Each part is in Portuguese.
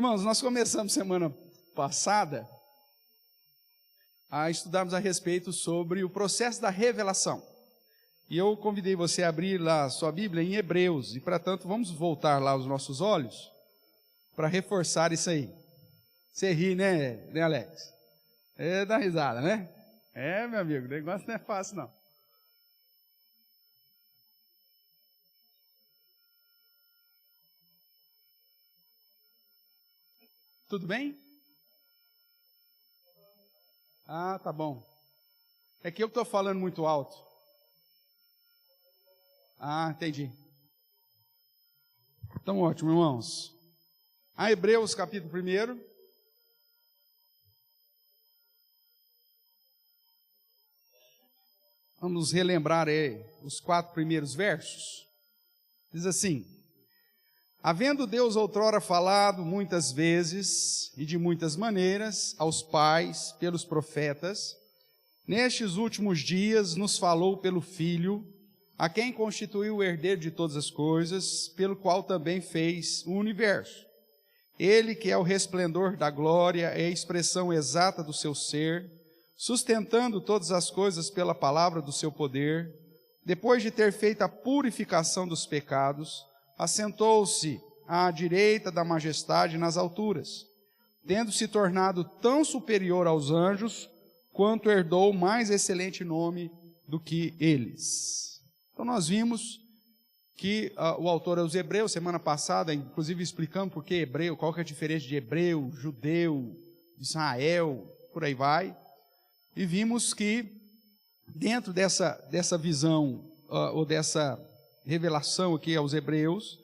Irmãos, nós começamos semana passada a estudarmos a respeito sobre o processo da revelação. E eu convidei você a abrir lá a sua Bíblia em Hebreus, e para tanto vamos voltar lá os nossos olhos para reforçar isso aí. Você ri, né Alex? Dá risada, né? Meu amigo, o negócio não é fácil não. Tudo bem? Ah, tá bom. É que eu estou falando muito alto. Ah, entendi. Então, ótimo, irmãos. A Hebreus, capítulo 1. Vamos relembrar aí os 4 primeiros versos. Diz assim: havendo Deus outrora falado muitas vezes e de muitas maneiras aos pais pelos profetas, nestes últimos dias nos falou pelo Filho, a quem constituiu o herdeiro de todas as coisas, pelo qual também fez o universo. Ele que é o resplendor da glória, é a expressão exata do seu ser, sustentando todas as coisas pela palavra do seu poder, depois de ter feito a purificação dos pecados, assentou-se à direita da majestade nas alturas, tendo se tornado tão superior aos anjos, quanto herdou mais excelente nome do que eles. Então nós vimos que o autor aos Hebreus, semana passada, inclusive explicando por que hebreu, qual que é a diferença de hebreu, judeu, Israel, por aí vai. E vimos que dentro dessa visão, ou dessa revelação aqui aos Hebreus,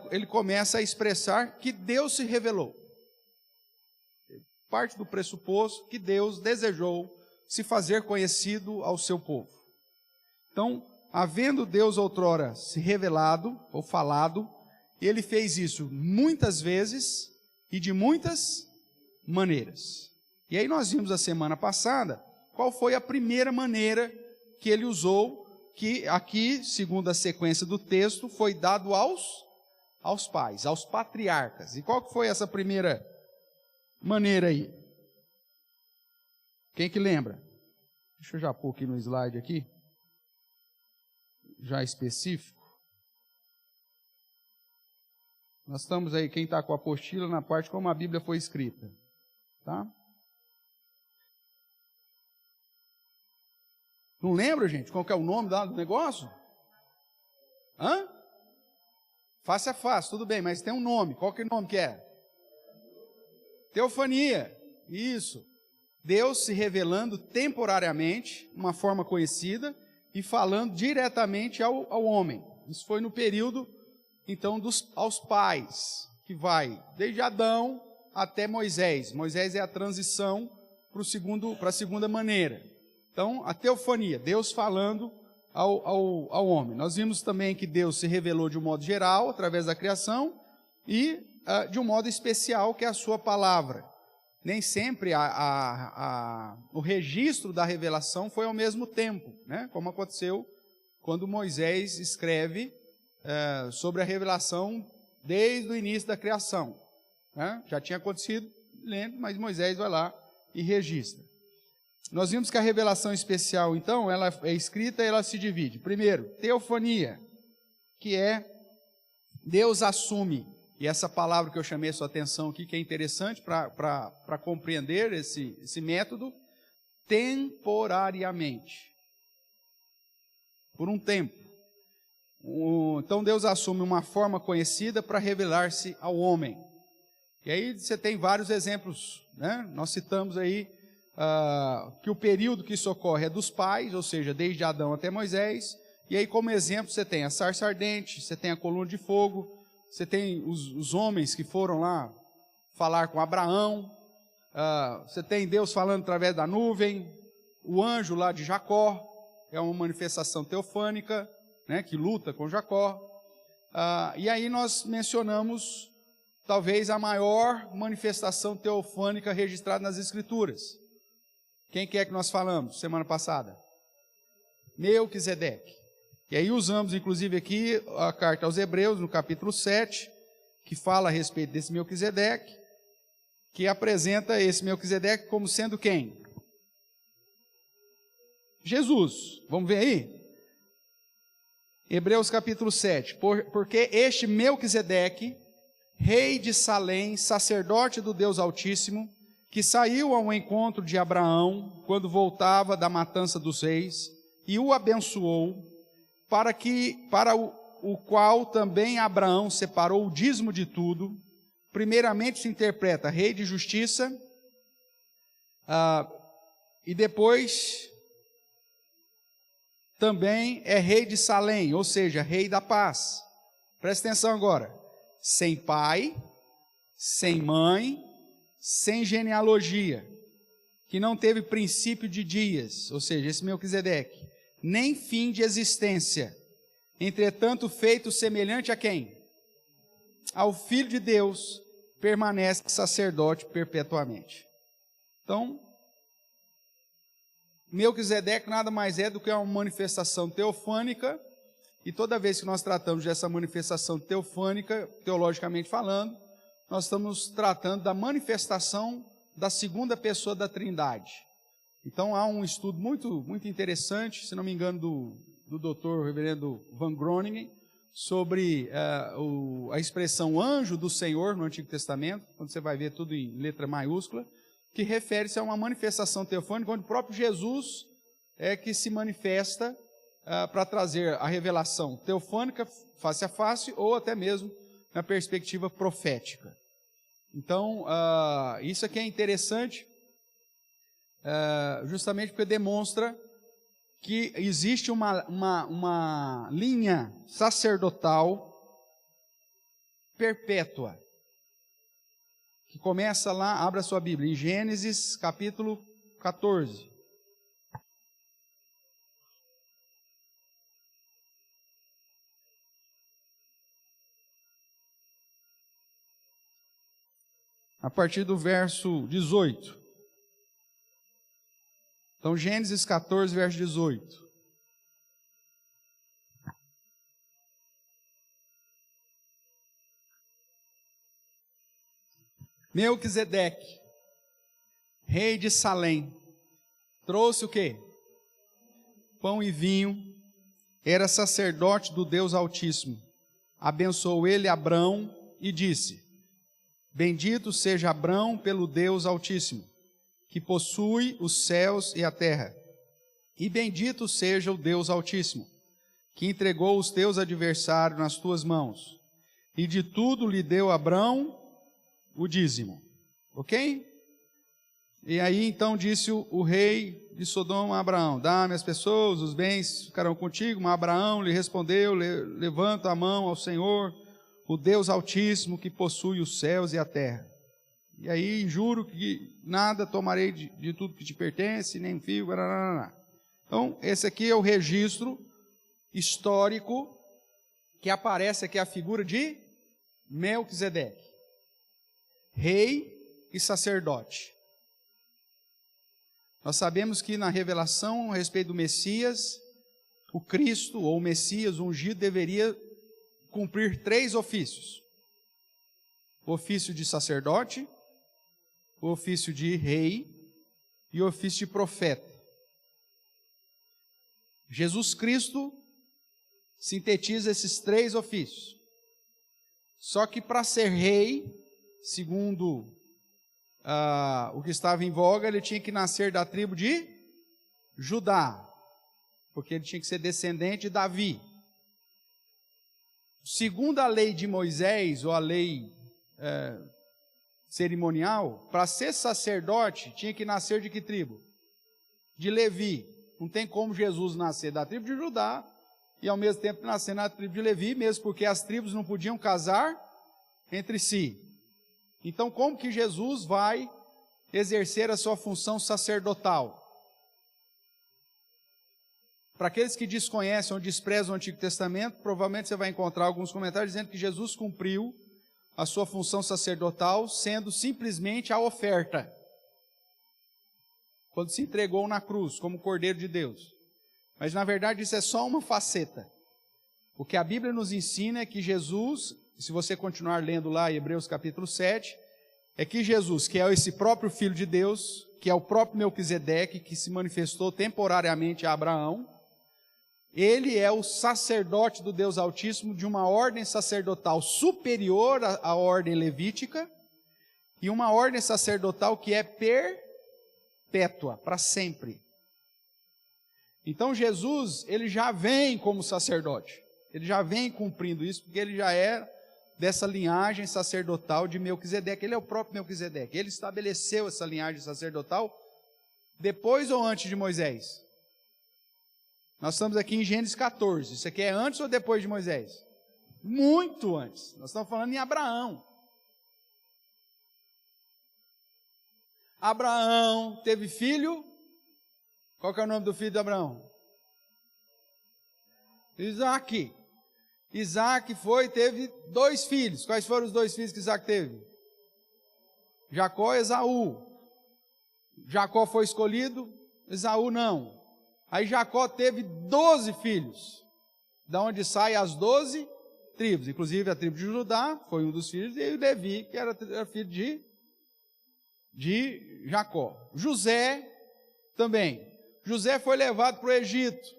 ele começa a expressar que Deus se revelou. Parte do pressuposto que Deus desejou se fazer conhecido ao seu povo. Então, havendo Deus outrora se revelado, ou falado, ele fez isso muitas vezes e de muitas maneiras. E aí nós vimos a semana passada qual foi a primeira maneira que ele usou, que aqui, segundo a sequência do texto, foi dado aos pais, aos patriarcas. E qual que foi essa primeira maneira aí? Quem que lembra? Deixa eu já pôr aqui no slide aqui, já específico. Nós estamos aí, quem está com a apostila, na parte como a Bíblia foi escrita. Tá? Não lembra, gente, qual que é o nome do negócio? Hã? Face a face, tudo bem, mas tem um nome. Qual que é o nome que é? Teofania. Isso. Deus se revelando temporariamente, uma forma conhecida, e falando diretamente ao homem. Isso foi no período, então, aos pais, que vai desde Adão até Moisés. Moisés é a transição para a segunda maneira. Então, a teofania, Deus falando ao homem. Nós vimos também que Deus se revelou de um modo geral, através da criação, e de um modo especial, que é a sua palavra. Nem sempre o registro da revelação foi ao mesmo tempo, né? Como aconteceu quando Moisés escreve sobre a revelação desde o início da criação. Né? Já tinha acontecido, lento, mas Moisés vai lá e registra. Nós vimos que a revelação especial, então, ela é escrita e ela se divide. Primeiro, teofania, que é Deus assume. E essa palavra que eu chamei a sua atenção aqui, que é interessante para compreender esse método, temporariamente. Por um tempo. Então Deus assume uma forma conhecida para revelar-se ao homem. E aí você tem vários exemplos, né? Nós citamos aí que o período que isso ocorre é dos pais, ou seja, desde Adão até Moisés. E aí como exemplo você tem a sarça ardente, você tem a coluna de fogo, você tem os homens que foram lá falar com Abraão, você tem Deus falando através da nuvem, o anjo lá de Jacó, é uma manifestação teofânica, né, que luta com Jacó. E aí nós mencionamos talvez a maior manifestação teofânica registrada nas Escrituras. Quem que é que nós falamos semana passada? Melquisedeque. E aí usamos, inclusive, aqui a carta aos Hebreus, no capítulo 7, que fala a respeito desse Melquisedeque, que apresenta esse Melquisedeque como sendo quem? Jesus. Vamos ver aí? Hebreus capítulo 7. Porque este Melquisedeque, rei de Salém, sacerdote do Deus Altíssimo, que saiu ao encontro de Abraão quando voltava da matança dos reis, e o abençoou, para o qual também Abraão separou o dízimo de tudo. Primeiramente se interpreta rei de justiça, e depois também é rei de Salém, ou seja, rei da paz. Presta atenção agora. Sem pai, sem mãe, sem genealogia, que não teve princípio de dias, ou seja, esse Melquisedeque, nem fim de existência, entretanto feito semelhante a quem? Ao Filho de Deus, permanece sacerdote perpetuamente. Então, Melquisedeque nada mais é do que uma manifestação teofânica, e toda vez que nós tratamos dessa manifestação teofânica, teologicamente falando, nós estamos tratando da manifestação da segunda pessoa da Trindade. Então há um estudo muito interessante, se não me engano, do doutor reverendo Van Groningen, sobre a expressão anjo do Senhor no Antigo Testamento, quando você vai ver tudo em letra maiúscula, que refere-se a uma manifestação teofânica, onde o próprio Jesus é que se manifesta para trazer a revelação teofânica face a face, ou até mesmo na perspectiva profética. Então, isso aqui é interessante, justamente porque demonstra que existe uma linha sacerdotal perpétua, que começa lá, abra sua Bíblia, em Gênesis capítulo 14. A partir do verso 18. Então, Gênesis 14, verso 18. Melquisedeque, rei de Salém, trouxe o quê? Pão e vinho, era sacerdote do Deus Altíssimo. Abençoou ele Abrão e disse: Bendito seja Abrão pelo Deus Altíssimo, que possui os céus e a terra. E bendito seja o Deus Altíssimo, que entregou os teus adversários nas tuas mãos. E de tudo lhe deu Abrão o dízimo. Ok? E aí então disse o rei de Sodoma a Abraão: Dá-me as pessoas, os bens ficarão contigo. Mas Abraão lhe respondeu: Levanta a mão ao Senhor, o Deus Altíssimo, que possui os céus e a terra. E aí juro que nada tomarei de tudo que te pertence, nem fio, barará. Então, esse aqui é o registro histórico que aparece aqui, a figura de Melquisedeque, rei e sacerdote. Nós sabemos que na revelação a respeito do Messias, o Cristo, ou o Messias, o ungido, deveria cumprir 3 ofícios: o ofício de sacerdote, o ofício de rei e o ofício de profeta. Jesus Cristo sintetiza esses 3 ofícios. Só que para ser rei, segundo o que estava em voga, ele tinha que nascer da tribo de Judá, porque ele tinha que ser descendente de Davi. Segundo a lei de Moisés, ou a lei cerimonial, para ser sacerdote, tinha que nascer de que tribo? De Levi. Não tem como Jesus nascer da tribo de Judá e ao mesmo tempo nascer na tribo de Levi, mesmo porque as tribos não podiam casar entre si. Então, como que Jesus vai exercer a sua função sacerdotal? Para aqueles que desconhecem ou desprezam o Antigo Testamento, provavelmente você vai encontrar alguns comentários dizendo que Jesus cumpriu a sua função sacerdotal sendo simplesmente a oferta, quando se entregou na cruz como Cordeiro de Deus. Mas na verdade isso é só uma faceta. O que a Bíblia nos ensina é que Jesus se você continuar lendo lá em Hebreus capítulo 7, é que Jesus, que é esse próprio Filho de Deus, que é o próprio Melquisedeque, que se manifestou temporariamente a Abraão, ele é o sacerdote do Deus Altíssimo de uma ordem sacerdotal superior à ordem levítica e uma ordem sacerdotal que é perpétua, para sempre. Então Jesus, ele já vem como sacerdote, ele já vem cumprindo isso, porque ele já é dessa linhagem sacerdotal de Melquisedeque, ele é o próprio Melquisedeque, ele estabeleceu essa linhagem sacerdotal depois ou antes de Moisés? Nós estamos aqui em Gênesis 14, isso aqui é antes ou depois de Moisés? Muito antes, nós estamos falando em Abraão. Abraão teve filho, qual que é o nome do filho de Abraão? Isaac. Isaac teve 2 filhos. Quais foram os 2 filhos que Isaac teve? Jacó e Esaú. Jacó foi escolhido, Esaú não. Aí Jacó teve 12 filhos, da onde saem as 12 tribos. Inclusive a tribo de Judá foi um dos filhos, e Levi, que era filho de Jacó. José também. José foi levado para o Egito.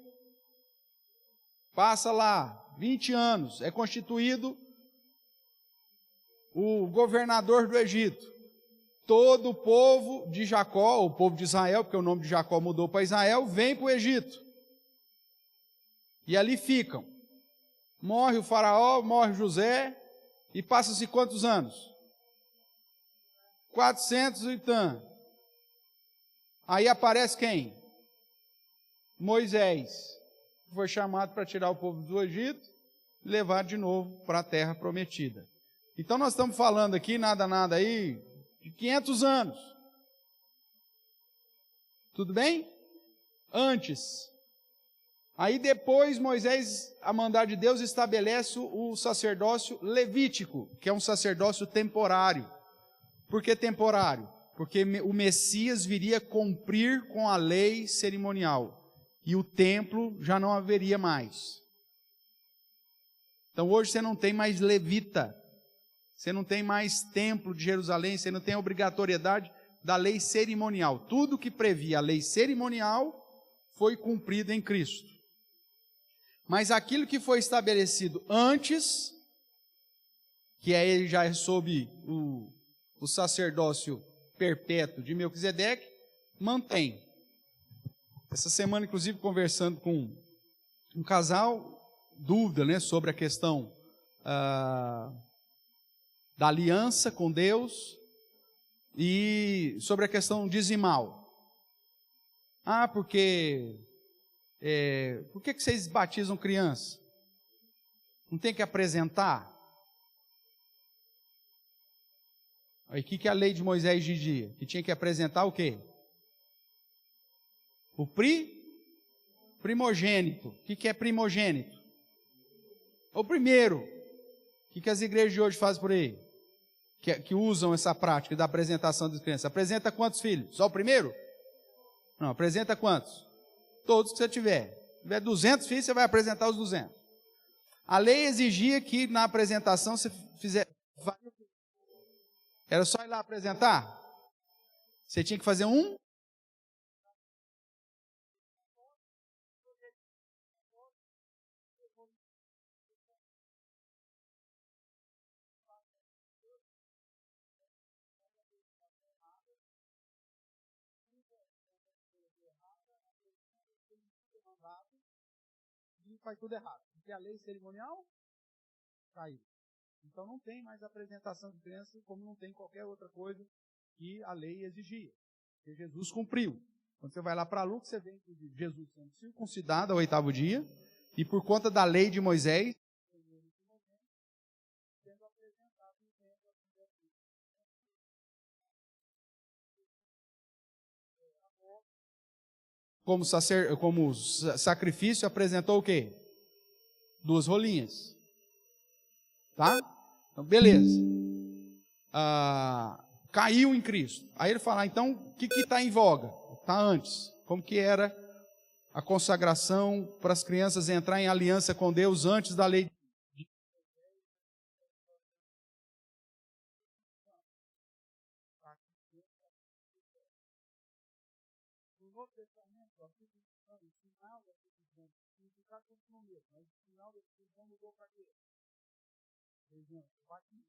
Passa lá 20 anos, é constituído o governador do Egito. Todo o povo de Jacó, o povo de Israel, porque o nome de Jacó mudou para Israel, vem para o Egito. E ali ficam. Morre o faraó, morre José, e passa-se quantos anos? 400 e tanto. Aí aparece quem? Moisés. Foi chamado para tirar o povo do Egito e levar de novo para a terra prometida. Então nós estamos falando aqui, nada aí, de 500 anos. Tudo bem? Antes. Aí depois Moisés, a mandar de Deus, estabelece o sacerdócio levítico, que é um sacerdócio temporário. Por que temporário? Porque o Messias viria cumprir com a lei cerimonial. E o templo já não haveria mais. Então hoje você não tem mais levita. Você não tem mais templo de Jerusalém, você não tem a obrigatoriedade da lei cerimonial. Tudo que previa a lei cerimonial foi cumprido em Cristo. Mas aquilo que foi estabelecido antes, que é ele já sob o sacerdócio perpétuo de Melquisedeque, mantém. Essa semana, inclusive, conversando com um casal, dúvida, né, sobre a questão da aliança com Deus e sobre a questão dizimal. Por que vocês batizam criança? Não tem que apresentar? Aí o que a lei de Moisés dizia? Que tinha que apresentar o quê? O primogênito. O que é primogênito? O primeiro. O que as igrejas de hoje fazem por aí? Que usam essa prática da apresentação das crianças. Apresenta quantos filhos? Só o primeiro? Não, apresenta quantos? Todos que você tiver. Se tiver 200 filhos, você vai apresentar os 200. A lei exigia que na apresentação você fizesse... Era só ir lá apresentar? Você tinha que fazer um... E faz tudo errado. Porque a lei cerimonial caiu. Então não tem mais apresentação de criança, como não tem qualquer outra coisa que a lei exigia. Porque Jesus cumpriu. Quando você vai lá para Lucas, você vê inclusive Jesus sendo circuncidado ao 8º dia, e por conta da lei de Moisés, sendo apresentado no templo como sacrifício, apresentou o quê? 2 rolinhas. Tá? Então, beleza. Caiu em Cristo. Aí ele fala, então, o que está em voga? Está antes. Como que era a consagração para as crianças entrar em aliança com Deus antes da lei? continua mesmo, mas no final da decisão mudou para quê? Por exemplo, o batismo.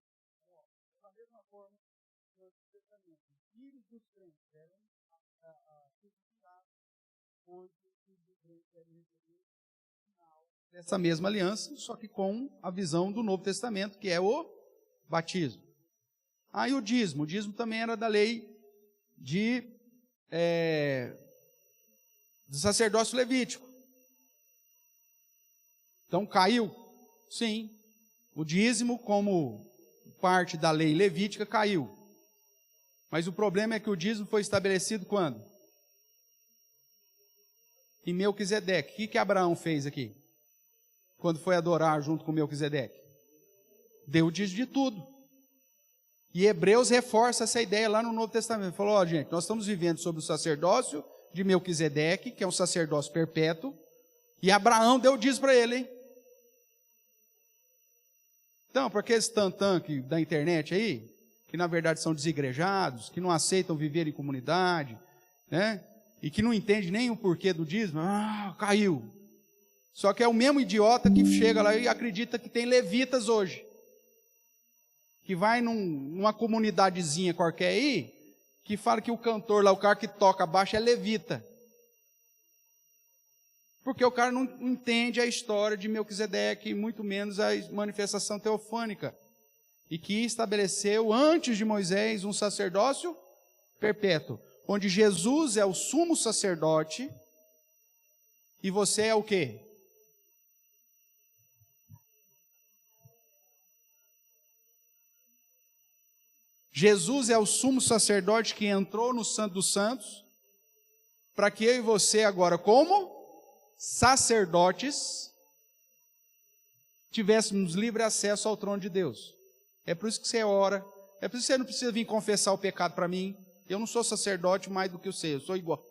Da mesma forma, no Antigo Testamento, os filhos dos crentes eram crucificados, hoje os filhos dos crentes devem receber o final dessa mesma aliança, só que com a visão do Novo Testamento, que é o batismo. Aí o dízimo também era da lei do sacerdócio levítico. Então caiu? Sim. O dízimo, como parte da lei levítica, caiu. Mas o problema é que o dízimo foi estabelecido quando? Em Melquisedeque. O que Abraão fez aqui? Quando foi adorar junto com Melquisedeque? Deu o dízimo de tudo. E Hebreus reforça essa ideia lá no Novo Testamento. Falou, gente, nós estamos vivendo sob o sacerdócio de Melquisedeque, que é um sacerdócio perpétuo, e Abraão deu o dízimo para ele, hein? Então, para aqueles tantã da internet aí, que na verdade são desigrejados, que não aceitam viver em comunidade, né? E que não entende nem o porquê do dízimo, caiu. Só que é o mesmo idiota que chega lá e acredita que tem levitas hoje. Que vai numa comunidadezinha qualquer aí, que fala que o cantor lá, o cara que toca baixo é levita. Porque o cara não entende a história de Melquisedeque, muito menos a manifestação teofânica. E que estabeleceu, antes de Moisés, um sacerdócio perpétuo. Onde Jesus é o sumo sacerdote, e você é o quê? Jesus é o sumo sacerdote que entrou no Santo dos Santos, para que eu e você agora, como sacerdotes, tivéssemos livre acesso ao trono de Deus. É por isso que você ora, é por isso que você não precisa vir confessar o pecado para mim. Eu não sou sacerdote mais do que você, eu sou igual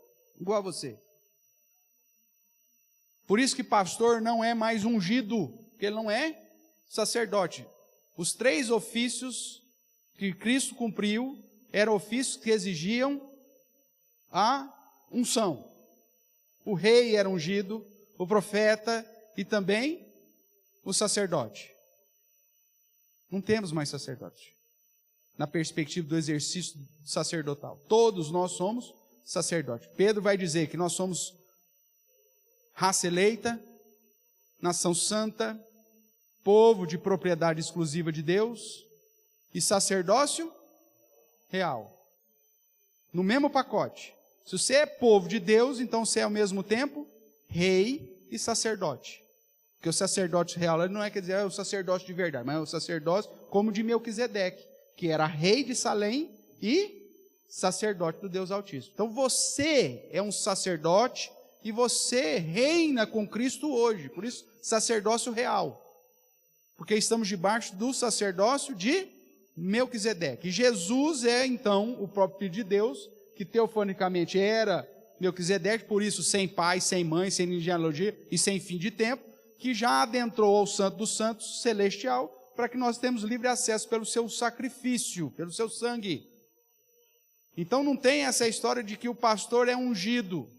a você. Por isso que pastor não é mais ungido, porque ele não é sacerdote. Os 3 ofícios que Cristo cumpriu eram ofícios que exigiam a unção. O rei era ungido, o profeta e também o sacerdote. Não temos mais sacerdote, na perspectiva do exercício sacerdotal. Todos nós somos sacerdotes. Pedro vai dizer que nós somos raça eleita, nação santa, povo de propriedade exclusiva de Deus e sacerdócio real. No mesmo pacote. Se você é povo de Deus, então você é ao mesmo tempo rei e sacerdote. Porque o sacerdócio real ele não quer dizer o sacerdócio de verdade, mas é o sacerdócio como de Melquisedeque, que era rei de Salém e sacerdote do Deus Altíssimo. Então você é um sacerdote e você reina com Cristo hoje. Por isso, sacerdócio real. Porque estamos debaixo do sacerdócio de Melquisedeque. E Jesus é então o próprio Filho de Deus, que teofanicamente era Melquisedeque, por isso sem pai, sem mãe, sem genealogia e sem fim de tempo, que já adentrou ao Santo dos Santos celestial, para que nós tenhamos livre acesso pelo seu sacrifício, pelo seu sangue. Então não tem essa história de que o pastor é ungido.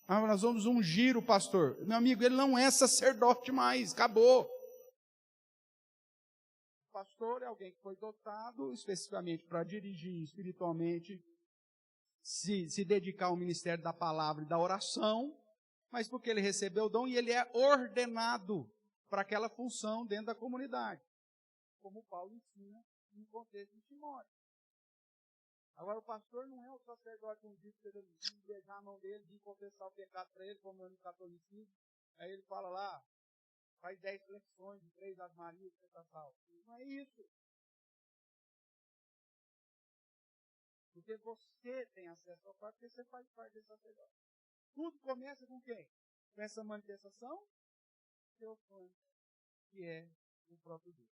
Nós vamos ungir o pastor. Meu amigo, ele não é sacerdote mais, acabou. O pastor é alguém que foi dotado especificamente para dirigir espiritualmente, se dedicar ao ministério da palavra e da oração, mas porque ele recebeu o dom e ele é ordenado para aquela função dentro da comunidade, como Paulo ensina no contexto de Timóteo. Agora, o pastor não é o sacerdote ungido para ele beijar a mão dele, de confessar o pecado para ele, como no catolicismo. Aí ele fala lá, faz 10 flexões de 3 Ave Maria, você está salvo. Não é isso. Porque você tem acesso ao Pai, porque você faz parte desse sacerdote. Tudo começa com quem? Com essa manifestação teofânica, que é o próprio Deus.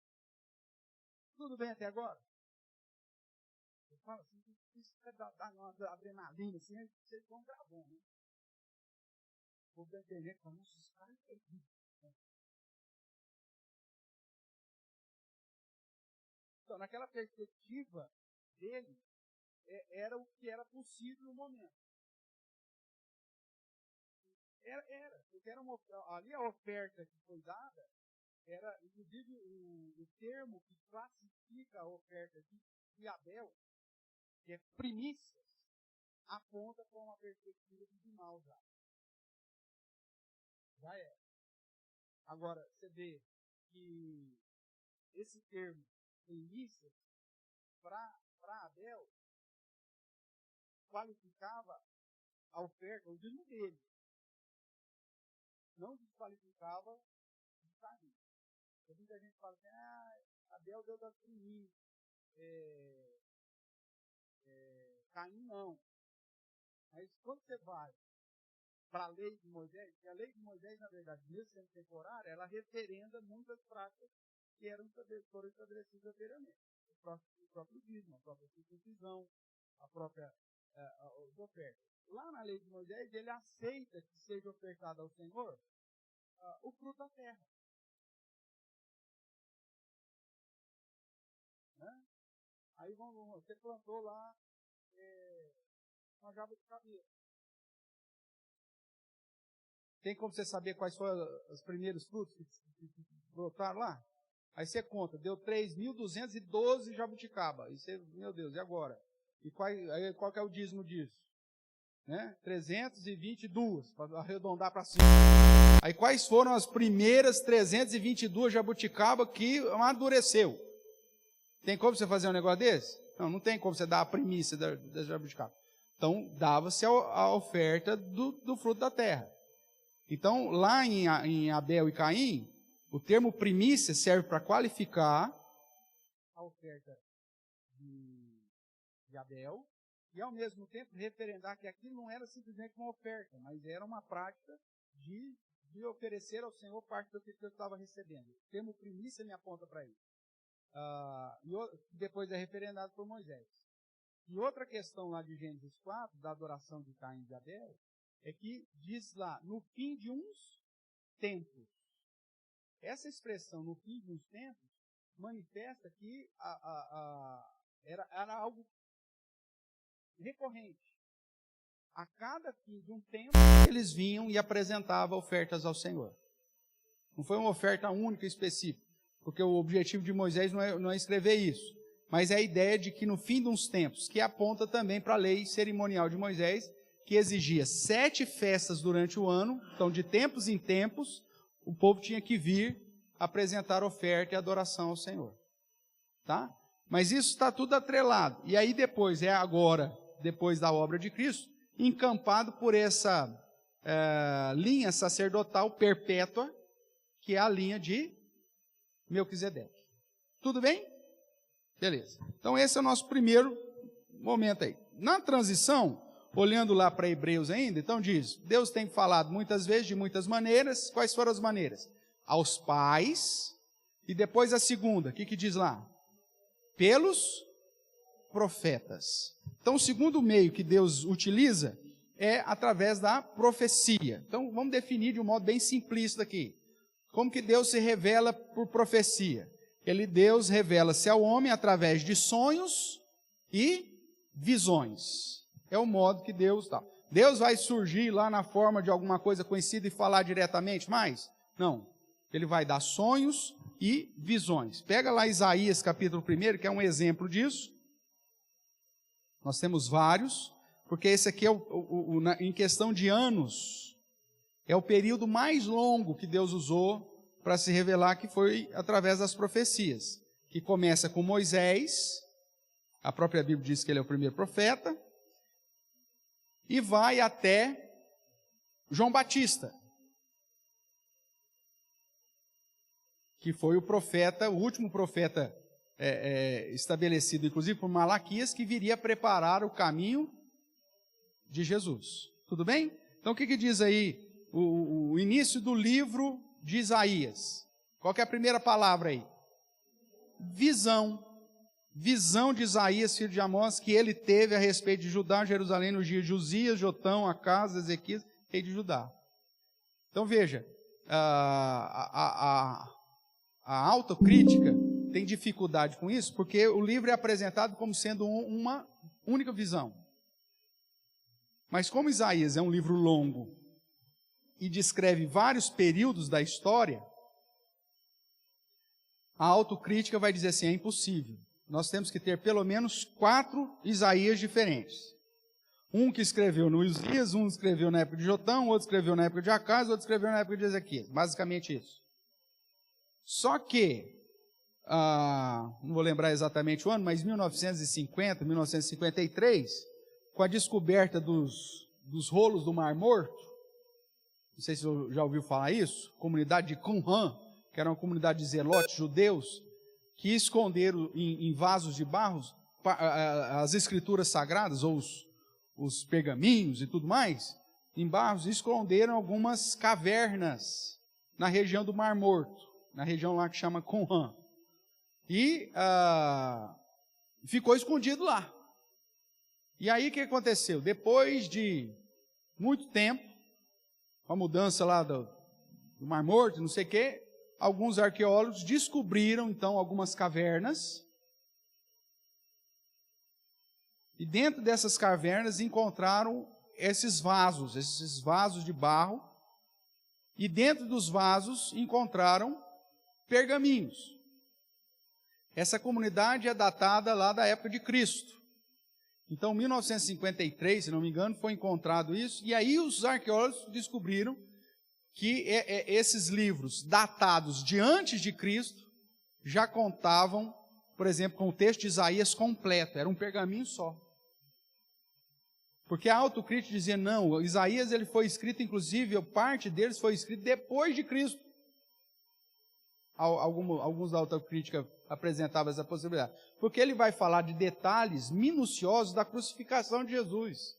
Tudo bem até agora? Eu falo assim, isso dá uma adrenalina, assim, vocês vão gravando, né? O povo da internet fala, nossa, os caras é Então, naquela perspectiva dele, era o que era possível no momento. Porque ali a oferta que foi dada, era, inclusive, o termo que classifica a oferta de Abel, que é primícias, aponta para uma perspectiva de final já. Já é. Agora, você vê que esse termo, primícias, para Abel, qualificava a oferta, o dízimo dele. Não desqualificava de Caim. Muita gente fala assim, Abel deu das primícias. Caim não. Mas quando você vai para a lei de Moisés, e a lei de Moisés, na verdade, mesmo sendo temporária, ela referenda muitas práticas que foram estabelecidas anteriormente. O próprio dízimo, a própria circuncisão, a própria oferta. Lá na lei de Moisés, ele aceita que seja ofertado ao Senhor o fruto da terra. Né? Aí você plantou lá uma jabuticabeira. Tem como você saber quais foram os primeiros frutos que brotaram lá? Aí você conta, deu 3.212 jabuticaba. E você, meu Deus, e agora? E qual que é o dízimo disso? Né? 322, para arredondar para cima. Aí quais foram as primeiras 322 jabuticaba que amadureceu? Tem como você fazer um negócio desse? Não tem como você dar a primícia da jabuticaba. Então, dava-se a oferta do fruto da terra. Então, lá em Abel e Caim, o termo primícia serve para qualificar a oferta de Abel e, ao mesmo tempo, referendar que aquilo não era simplesmente uma oferta, mas era uma prática de oferecer ao Senhor parte do que eu estava recebendo. O termo primícia me aponta para isso. E depois é referendado por Moisés. E outra questão lá de Gênesis 4, da adoração de Caim e de Abel, é que diz lá, no fim de uns tempos. Essa expressão, no fim de uns tempos, manifesta que era algo recorrente. A cada fim de um tempo, eles vinham e apresentavam ofertas ao Senhor. Não foi uma oferta única e específica, porque o objetivo de Moisés não é escrever isso, mas é a ideia de que no fim de uns tempos, que aponta também para a lei cerimonial de Moisés, que exigia 7 festas durante o ano, então de tempos em tempos, o povo tinha que vir apresentar oferta e adoração ao Senhor. Tá? Mas isso está tudo atrelado. E aí depois, depois da obra de Cristo, encampado por essa linha sacerdotal perpétua, que é a linha de Melquisedeque. Tudo bem? Beleza. Então esse é o nosso primeiro momento aí. Na transição, olhando lá para Hebreus ainda, então diz, Deus tem falado muitas vezes, de muitas maneiras. Quais foram as maneiras? Aos pais, e depois a segunda, o que diz lá? Pelos profetas. Então o segundo meio que Deus utiliza é através da profecia. Então vamos definir de um modo bem simplista aqui. Como que Deus se revela por profecia? Deus revela-se ao homem através de sonhos e visões. É o modo que Deus dá. Deus vai surgir lá na forma de alguma coisa conhecida e falar diretamente mais? Não. Ele vai dar sonhos e visões. Pega lá Isaías capítulo 1, que é um exemplo disso. Nós temos vários, porque esse aqui é em questão de anos, é o período mais longo que Deus usou para se revelar, que foi através das profecias, que começa com Moisés, a própria Bíblia diz que ele é o primeiro profeta, e vai até João Batista, que foi o profeta, o último profeta estabelecido, inclusive por Malaquias, que viria preparar o caminho de Jesus. Tudo bem? Então o que diz aí o início do livro de Isaías? Qual que é a primeira palavra aí? Visão. Visão de Isaías, filho de Amós, que ele teve a respeito de Judá, Jerusalém, nos dias de Uzias, Jotão, Acas, Ezequias, rei de Judá. Então veja, a autocrítica tem dificuldade com isso, porque o livro é apresentado como sendo uma única visão. Mas como Isaías é um livro longo, e descreve vários períodos da história, a autocrítica vai dizer assim, é impossível. Nós temos que ter pelo menos 4 Isaías diferentes. Um que escreveu no Uzias, um escreveu na época de Jotão, outro escreveu na época de Acás, outro escreveu na época de Ezequias. Basicamente isso. Só que, não vou lembrar exatamente o ano, mas 1950, 1953, com a descoberta dos rolos do Mar Morto, não sei se você já ouviu falar isso, comunidade de Qumran, que era uma comunidade de zelotes judeus, que esconderam em vasos de barro as escrituras sagradas, ou os pergaminhos e tudo mais, em barros, esconderam algumas cavernas na região do Mar Morto, na região lá que chama Qumran. E ficou escondido lá. E aí o que aconteceu? Depois de muito tempo, com a mudança lá do Mar Morto, não sei o quê, alguns arqueólogos descobriram então algumas cavernas. E dentro dessas cavernas encontraram esses vasos de barro. E dentro dos vasos encontraram pergaminhos. Essa comunidade é datada lá da época de Cristo. Então, em 1953, se não me engano, foi encontrado isso. E aí os arqueólogos descobriram que esses livros datados de antes de Cristo já contavam, por exemplo, com o texto de Isaías completo. Era um pergaminho só. Porque a autocrítica dizia, não, Isaías ele foi escrito, inclusive, parte deles foi escrito depois de Cristo. Alguns da autocrítica apresentavam essa possibilidade. Porque ele vai falar de detalhes minuciosos da crucificação de Jesus.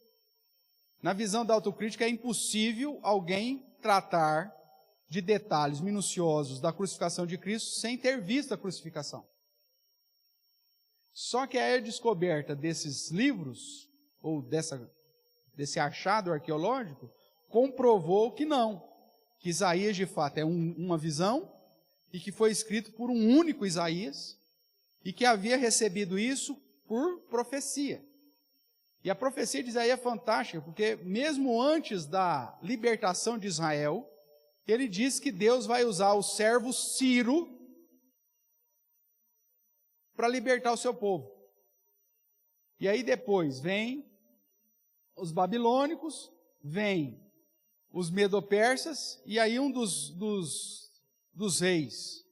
Na visão da autocrítica é impossível alguém tratar de detalhes minuciosos da crucificação de Cristo sem ter visto a crucificação. Só que a descoberta desses livros, ou desse achado arqueológico, comprovou que não, que Isaías de fato é uma visão, e que foi escrito por um único Isaías, e que havia recebido isso por profecia. E a profecia de Isaías é fantástica, porque mesmo antes da libertação de Israel, ele diz que Deus vai usar o servo Ciro para libertar o seu povo. E aí depois vem os babilônicos, vem os medo-persas, e aí um dos reis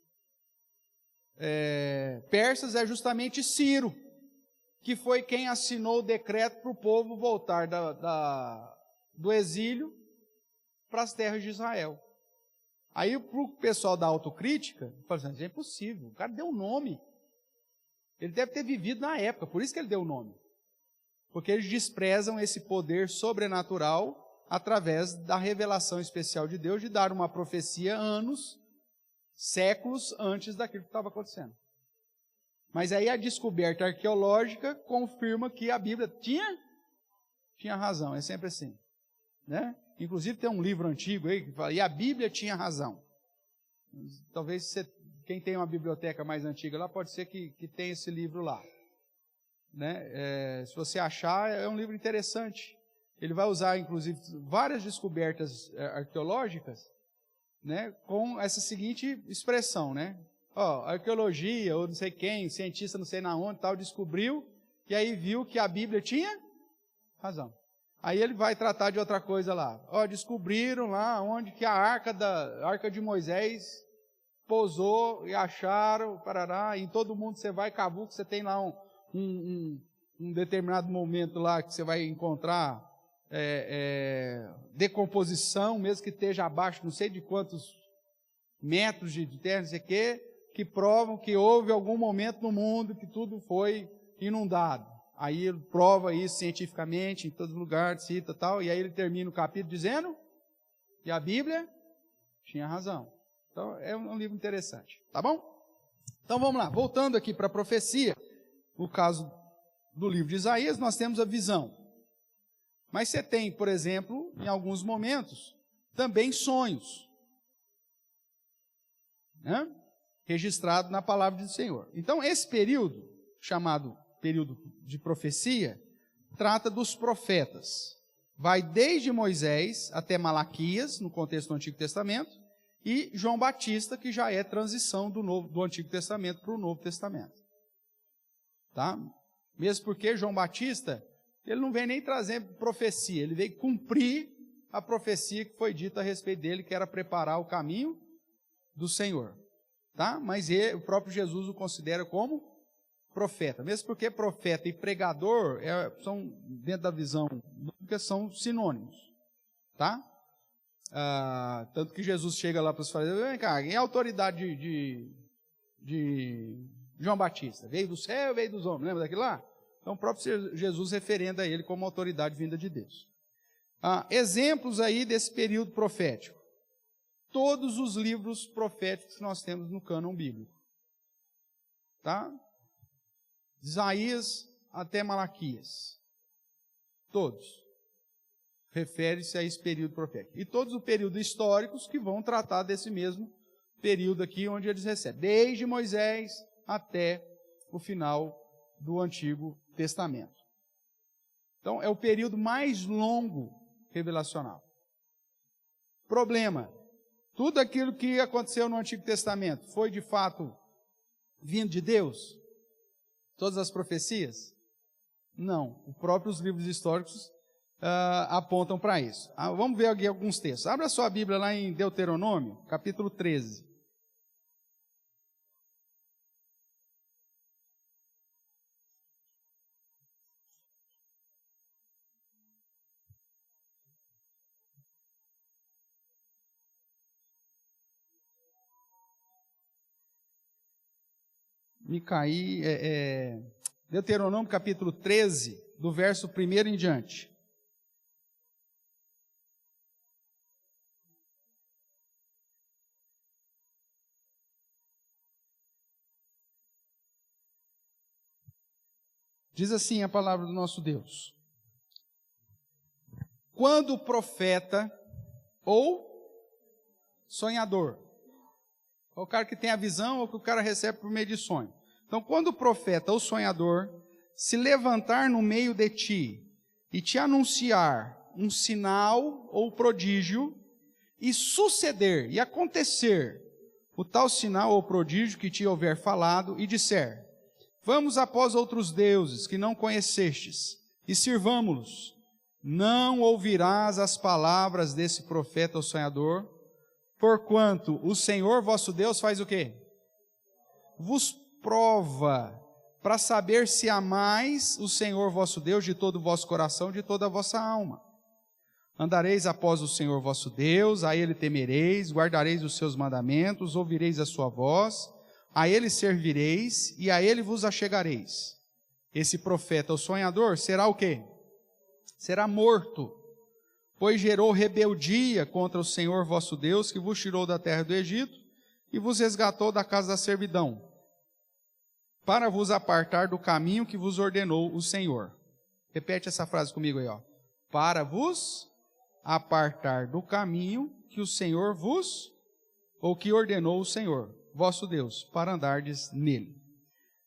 persas é justamente Ciro, que foi quem assinou o decreto para o povo voltar do exílio para as terras de Israel. Aí para o pessoal da autocrítica, fala assim, é impossível, o cara deu um nome. Ele deve ter vivido na época, por isso que ele deu o nome. Porque eles desprezam esse poder sobrenatural através da revelação especial de Deus, de dar uma profecia séculos antes daquilo que estava acontecendo. Mas aí a descoberta arqueológica confirma que a Bíblia tinha razão, é sempre assim. Né? Inclusive tem um livro antigo aí que fala, e a Bíblia tinha razão. Talvez quem tem uma biblioteca mais antiga lá, pode ser que tenha esse livro lá. Né? Se você achar, é um livro interessante. Ele vai usar, inclusive, várias descobertas arqueológicas, né, com essa seguinte expressão, né? Arqueologia, ou não sei quem, cientista não sei na onde, tal, descobriu, e aí viu que a Bíblia tinha razão. Aí ele vai tratar de outra coisa lá. Descobriram lá onde que a arca de Moisés pousou e acharam, parará, e em todo mundo você vai, Cavuco, você tem lá um determinado momento lá que você vai encontrar decomposição, mesmo que esteja abaixo, não sei de quantos metros de terra, não sei o quê, que provam que houve algum momento no mundo que tudo foi inundado. Aí ele prova isso cientificamente, em todo lugar, cita tal, e aí ele termina o capítulo dizendo que a Bíblia tinha razão. Então é um livro interessante, tá bom? Então vamos lá, voltando aqui para a profecia, no caso do livro de Isaías, nós temos a visão. Mas você tem, por exemplo, em alguns momentos, também sonhos, né? Registrado na palavra do Senhor. Então, esse período, chamado período de profecia, trata dos profetas. vai desde Moisés até Malaquias, no contexto do Antigo Testamento, e João Batista, que já é transição do Antigo Testamento para o Novo Testamento. Tá? Mesmo porque João Batista, ele não vem nem trazer profecia, ele veio cumprir a profecia que foi dita a respeito dele, que era preparar o caminho do Senhor. Tá? Mas o próprio Jesus o considera como profeta, mesmo porque profeta e pregador são, dentro da visão bíblica, são sinônimos. Tá? Tanto que Jesus chega lá para os fariseus, vem cá, quem é a autoridade de João Batista? Veio do céu, veio dos homens, lembra daquilo lá? Então o próprio Jesus referenda ele como autoridade vinda de Deus. Exemplos aí desse período profético. Todos os livros proféticos que nós temos no cânon bíblico. Tá? Isaías até Malaquias. Todos. Refere-se a esse período profético. E todos os períodos históricos que vão tratar desse mesmo período aqui, onde eles recebem. Desde Moisés até o final do Antigo Testamento. Então, é o período mais longo revelacional. Problema. Tudo aquilo que aconteceu no Antigo Testamento foi, de fato, vindo de Deus? Todas as profecias? Não. Os próprios livros históricos apontam para isso. Vamos ver aqui alguns textos. Abra sua Bíblia lá em Deuteronômio, capítulo 13. Deuteronômio capítulo 13, do verso 1 em diante. Diz assim a palavra do nosso Deus: quando o profeta ou sonhador, ou o cara que tem a visão, ou que o cara recebe por meio de sonho. Então, quando o profeta ou sonhador se levantar no meio de ti e te anunciar um sinal ou prodígio, e suceder, e acontecer, o tal sinal ou prodígio que te houver falado, e disser: vamos após outros deuses que não conhecestes, e sirvamo-los, não ouvirás as palavras desse profeta ou sonhador, porquanto o Senhor vosso Deus faz o quê? Vos prova, para saber se amais o Senhor vosso Deus de todo o vosso coração, de toda a vossa alma. Andareis após o Senhor vosso Deus, a Ele temereis, guardareis os seus mandamentos, ouvireis a sua voz, a Ele servireis e a Ele vos achegareis. Esse profeta ou sonhador será o quê? Será morto, pois gerou rebeldia contra o Senhor vosso Deus, que vos tirou da terra do Egito e vos resgatou da casa da servidão, para vos apartar do caminho que vos ordenou o Senhor. Repete essa frase comigo aí, ó. Para vos apartar do caminho que o Senhor vos, ou que ordenou o Senhor, vosso Deus, para andardes nele.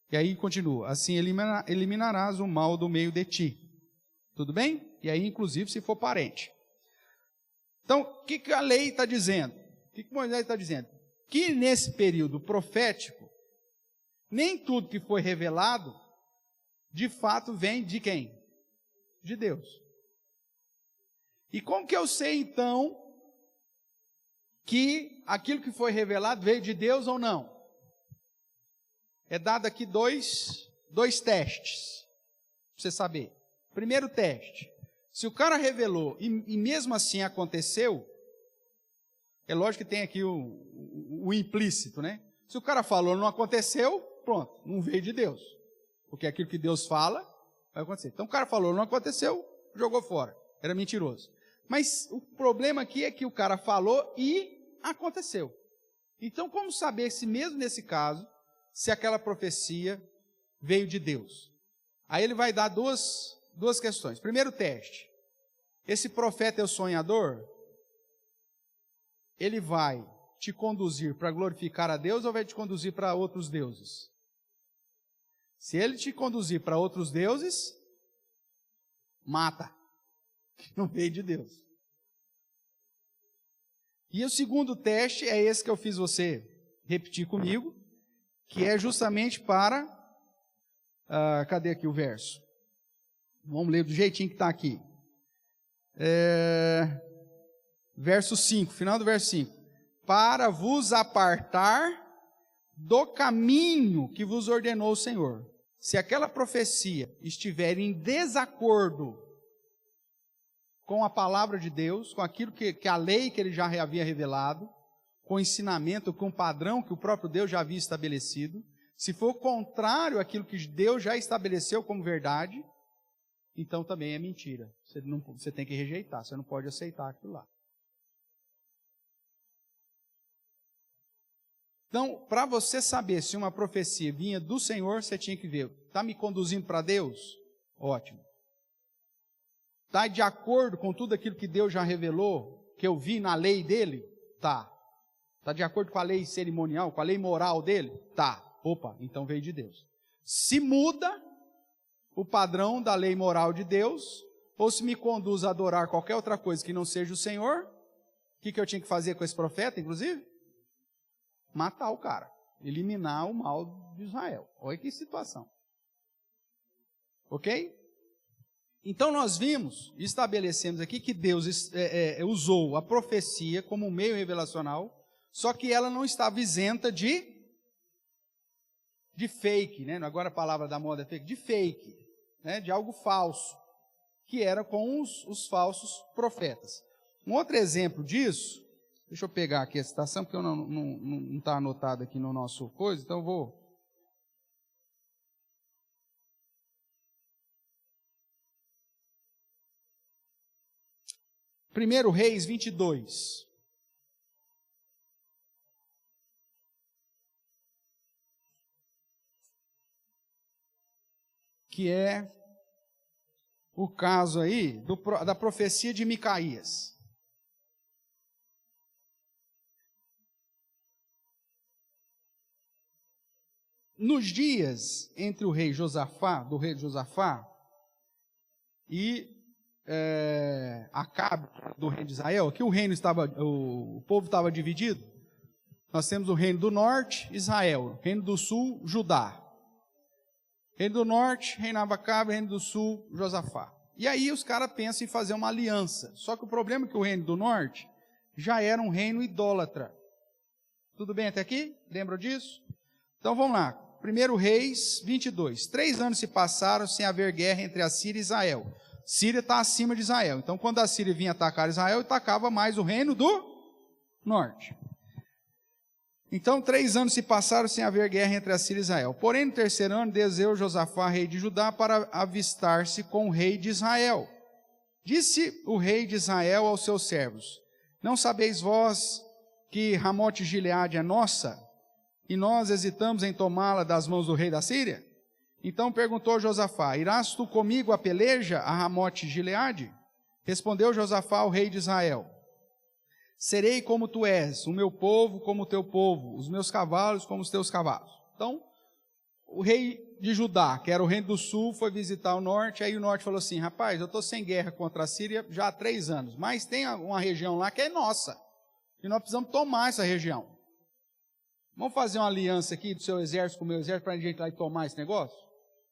E aí continua: assim eliminarás o mal do meio de ti. Tudo bem? E aí, inclusive, se for parente. Então, o que a lei está dizendo? O que Moisés está dizendo? Que nesse período profético, nem tudo que foi revelado, de fato, vem de quem? De Deus. E como que eu sei, então, que aquilo que foi revelado veio de Deus ou não? É dado aqui dois testes, para você saber. Primeiro teste: se o cara revelou e mesmo assim aconteceu, é lógico que tem aqui o implícito, né? Se o cara falou não aconteceu, pronto, não veio de Deus. Porque aquilo que Deus fala vai acontecer. Então o cara falou não aconteceu, jogou fora, era mentiroso. Mas o problema aqui é que o cara falou e aconteceu. Então como saber se mesmo nesse caso, se aquela profecia veio de Deus? Aí ele vai dar duas questões. Primeiro teste: esse profeta é o sonhador? Ele vai te conduzir para glorificar a Deus ou vai te conduzir para outros deuses? Se ele te conduzir para outros deuses, mata. que não veio de Deus. E o segundo teste é esse que eu fiz você repetir comigo, que é justamente para... cadê aqui o verso? Vamos ler do jeitinho que está aqui. Verso 5, final do verso 5. Para vos apartar do caminho que vos ordenou o Senhor. Se aquela profecia estiver em desacordo com a palavra de Deus, com aquilo que a lei que ele já havia revelado, com o ensinamento, com o padrão que o próprio Deus já havia estabelecido, se for contrário àquilo que Deus já estabeleceu como verdade, então também é mentira. Você tem que rejeitar, você não pode aceitar aquilo lá. Então, para você saber se uma profecia vinha do Senhor, você tinha que ver, está me conduzindo para Deus? Ótimo. Está de acordo com tudo aquilo que Deus já revelou, que eu vi na lei dele? Tá. Está de acordo com a lei cerimonial, com a lei moral dele? Tá. Opa, então veio de Deus. Se muda o padrão da lei moral de Deus, ou se me conduz a adorar qualquer outra coisa que não seja o Senhor, o que eu tinha que fazer com esse profeta, inclusive? Matar o cara, eliminar o mal de Israel. Olha que situação. Ok? Então nós vimos e estabelecemos aqui que Deus usou a profecia como um meio revelacional, só que ela não estava isenta de fake, né? Agora a palavra da moda é fake, de fake, né? De algo falso, que era com os falsos profetas. Um outro exemplo disso, deixa eu pegar aqui a citação, porque não está anotado aqui no nosso coisa, então eu vou... 1 Reis 22. Que é o caso aí da profecia de Micaías. Nos dias entre do rei Josafá, e Acabe, do rei de Israel, aqui o povo estava dividido. Nós temos o reino do norte, Israel, reino do sul, Judá. Reino do norte, reinava Acabe, reino do sul, Josafá. E aí os caras pensam em fazer uma aliança. Só que o problema é que o reino do norte já era um reino idólatra. Tudo bem até aqui? Lembram disso? Então vamos lá. 1 Reis 22. 3 anos se passaram sem haver guerra entre a Síria e Israel. Síria está acima de Israel. Então quando a Síria vinha atacar Israel, atacava mais o reino do norte. Então 3 anos se passaram sem haver guerra entre a Síria e Israel. Porém, no 3º ano, desceu Josafá, rei de Judá, para avistar-se com o rei de Israel. Disse o rei de Israel aos seus servos: não sabeis vós que Ramote Gileade é nossa, e nós hesitamos em tomá-la das mãos do rei da Síria? Então perguntou Josafá: irás tu comigo a peleja a Ramote Gileade? Respondeu Josafá ao rei de Israel: serei como tu és, o meu povo como o teu povo, os meus cavalos como os teus cavalos. Então, o rei de Judá, que era o reino do sul, foi visitar o norte, aí o norte falou assim: rapaz, eu estou sem guerra contra a Síria já há 3 anos, mas tem uma região lá que é nossa, e nós precisamos tomar essa região. Vamos fazer uma aliança aqui do seu exército com o meu exército para a gente ir lá e tomar esse negócio?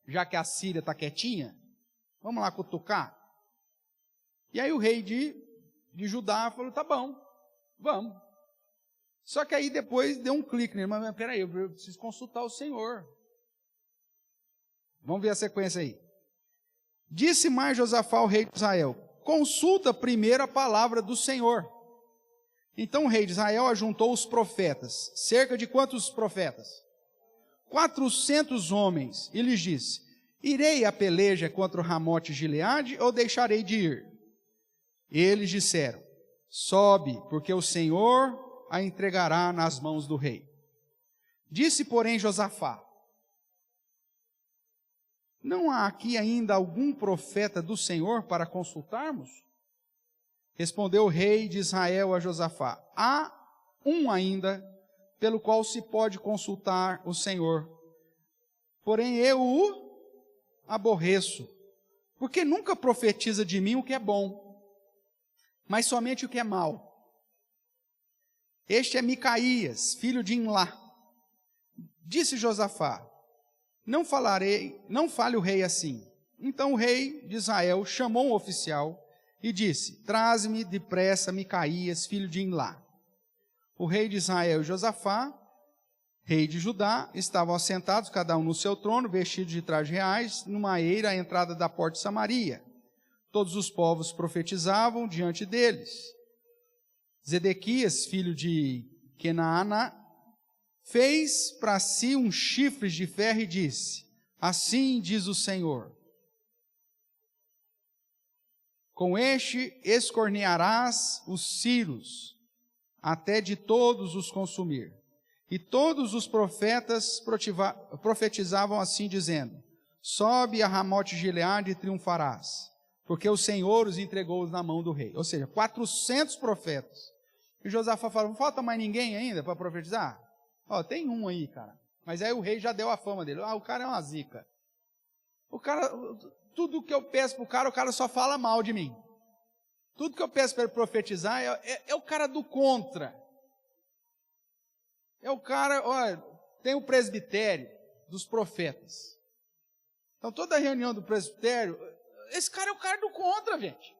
Já que a Síria está quietinha, vamos lá cutucar? E aí o rei de Judá falou: tá bom, vamos. Só que aí depois deu um clique nele: mas peraí, eu preciso consultar o Senhor. Vamos ver a sequência aí. Disse mais Josafá ao rei de Israel: consulta primeiro a palavra do Senhor. Então o rei de Israel ajuntou os profetas. Cerca de quantos profetas? 400 homens. E lhes disse: irei à peleja contra o Ramote Gileade ou deixarei de ir? Eles disseram: sobe, porque o Senhor a entregará nas mãos do rei. Disse, porém, Josafá: não há aqui ainda algum profeta do Senhor para consultarmos? Respondeu o rei de Israel a Josafá: há um ainda, pelo qual se pode consultar o Senhor. Porém eu o aborreço, porque nunca profetiza de mim o que é bom. mas somente o que é mau. Este é Micaías, filho de Imlá. Disse Josafá: não fale o rei assim. Então o rei de Israel chamou um oficial e disse: traze-me depressa Micaías, filho de Imlá. O rei de Israel e Josafá, rei de Judá, estavam assentados, cada um no seu trono, vestidos de trajes reais, numa eira à entrada da porta de Samaria. Todos os povos profetizavam diante deles. Zedequias, filho de Kenaana, fez para si um chifre de ferro e disse: assim diz o Senhor: com este escornearás os ciros, até de todos os consumir. E todos os profetas profetizavam assim, dizendo: sobe a Ramote Gileade e triunfarás, porque o Senhor os entregou na mão do rei. Ou seja, 400 profetas. E Josafá falou: não falta mais ninguém ainda para profetizar? Ó, tem um aí, cara. Mas aí o rei já deu a fama dele. Ah, o cara é uma zica. O cara, tudo que eu peço pro cara, o cara só fala mal de mim. Tudo que eu peço para ele profetizar é o cara do contra. É o cara, olha, tem o presbitério dos profetas. Então toda reunião do presbitério, esse cara é o cara do contra, gente.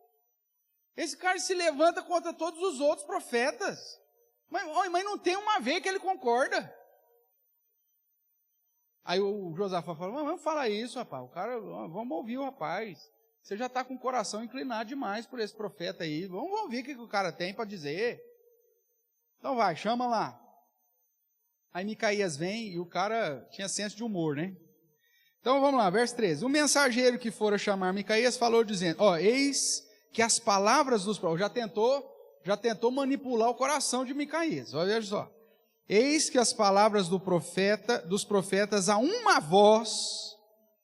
Esse cara se levanta contra todos os outros profetas. Mas não tem uma vez que ele concorda. Aí o Josafá falou: mas vamos falar isso, rapaz. O cara, vamos ouvir o rapaz. Você já está com o coração inclinado demais por esse profeta aí. Vamos ouvir o que o cara tem para dizer. Então vai, chama lá. Aí Micaías vem e o cara tinha senso de humor, né? Então vamos lá, verso 13. O mensageiro que fora chamar Micaías falou dizendo: eis que as palavras dos profetas, já tentou manipular o coração de Micaías. Olha, veja só. Eis que as palavras dos profetas a uma voz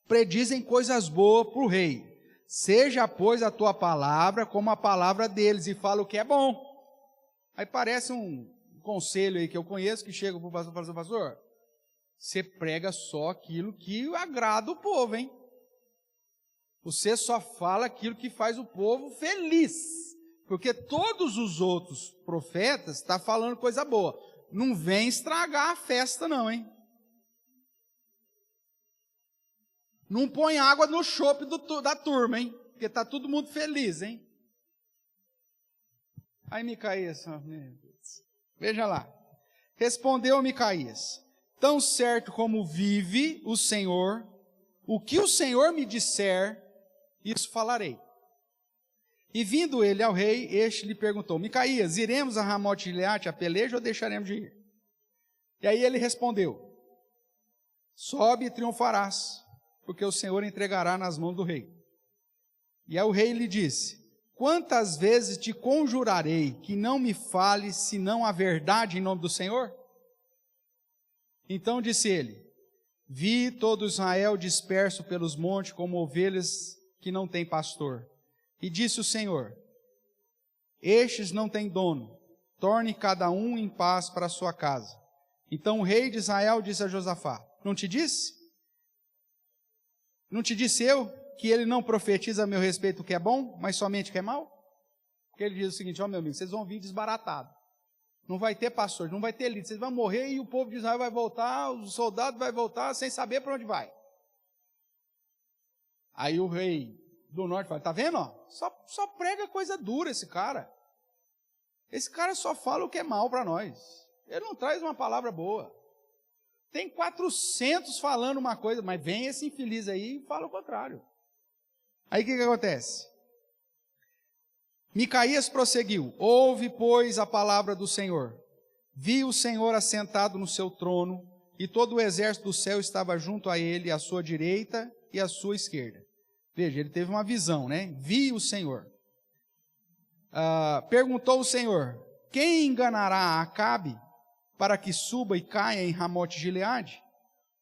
predizem coisas boas para o rei. Seja, pois, a tua palavra como a palavra deles, e fala o que é bom. Aí parece um conselho aí que eu conheço, que chega para o pastor e fala assim: pastor, você prega só aquilo que agrada o povo, hein? Você só fala aquilo que faz o povo feliz. Porque todos os outros profetas estão falando coisa boa. Não vem estragar a festa não, hein? Não põe água no chope da turma, hein? Porque está todo mundo feliz, hein? Aí Micaías, veja lá. Respondeu Micaías: tão certo como vive o Senhor, o que o Senhor me disser, isso falarei. E vindo ele ao rei, este lhe perguntou: Micaías, iremos a Ramote Gileade a peleja ou deixaremos de ir? E aí ele respondeu: sobe e triunfarás, porque o Senhor entregará nas mãos do rei. E aí o rei lhe disse: quantas vezes te conjurarei que não me fales senão a verdade em nome do Senhor? Então disse ele: vi todo Israel disperso pelos montes como ovelhas que não têm pastor. E disse o Senhor: estes não têm dono, torne cada um em paz para a sua casa. Então o rei de Israel disse a Josafá: não te disse? Não te disse eu que ele não profetiza a meu respeito o que é bom, mas somente o que é mal? Porque ele diz o seguinte: meu amigo, vocês vão vir desbaratados. Não vai ter pastor, não vai ter líder, vocês vão morrer e o povo de Israel vai voltar, os soldados vão voltar sem saber para onde vai. Aí o rei do norte fala: tá vendo? Só prega coisa dura esse cara. Esse cara só fala o que é mal para nós. Ele não traz uma palavra boa. Tem 400 falando uma coisa, mas vem esse infeliz aí e fala o contrário. Aí o que acontece? Micaías prosseguiu: ouve, pois, a palavra do Senhor. Vi o Senhor assentado no seu trono, e todo o exército do céu estava junto a ele, à sua direita e à sua esquerda. Veja, ele teve uma visão, né? Vi o Senhor. Perguntou o Senhor: quem enganará Acabe para que suba e caia em Ramote Gileade?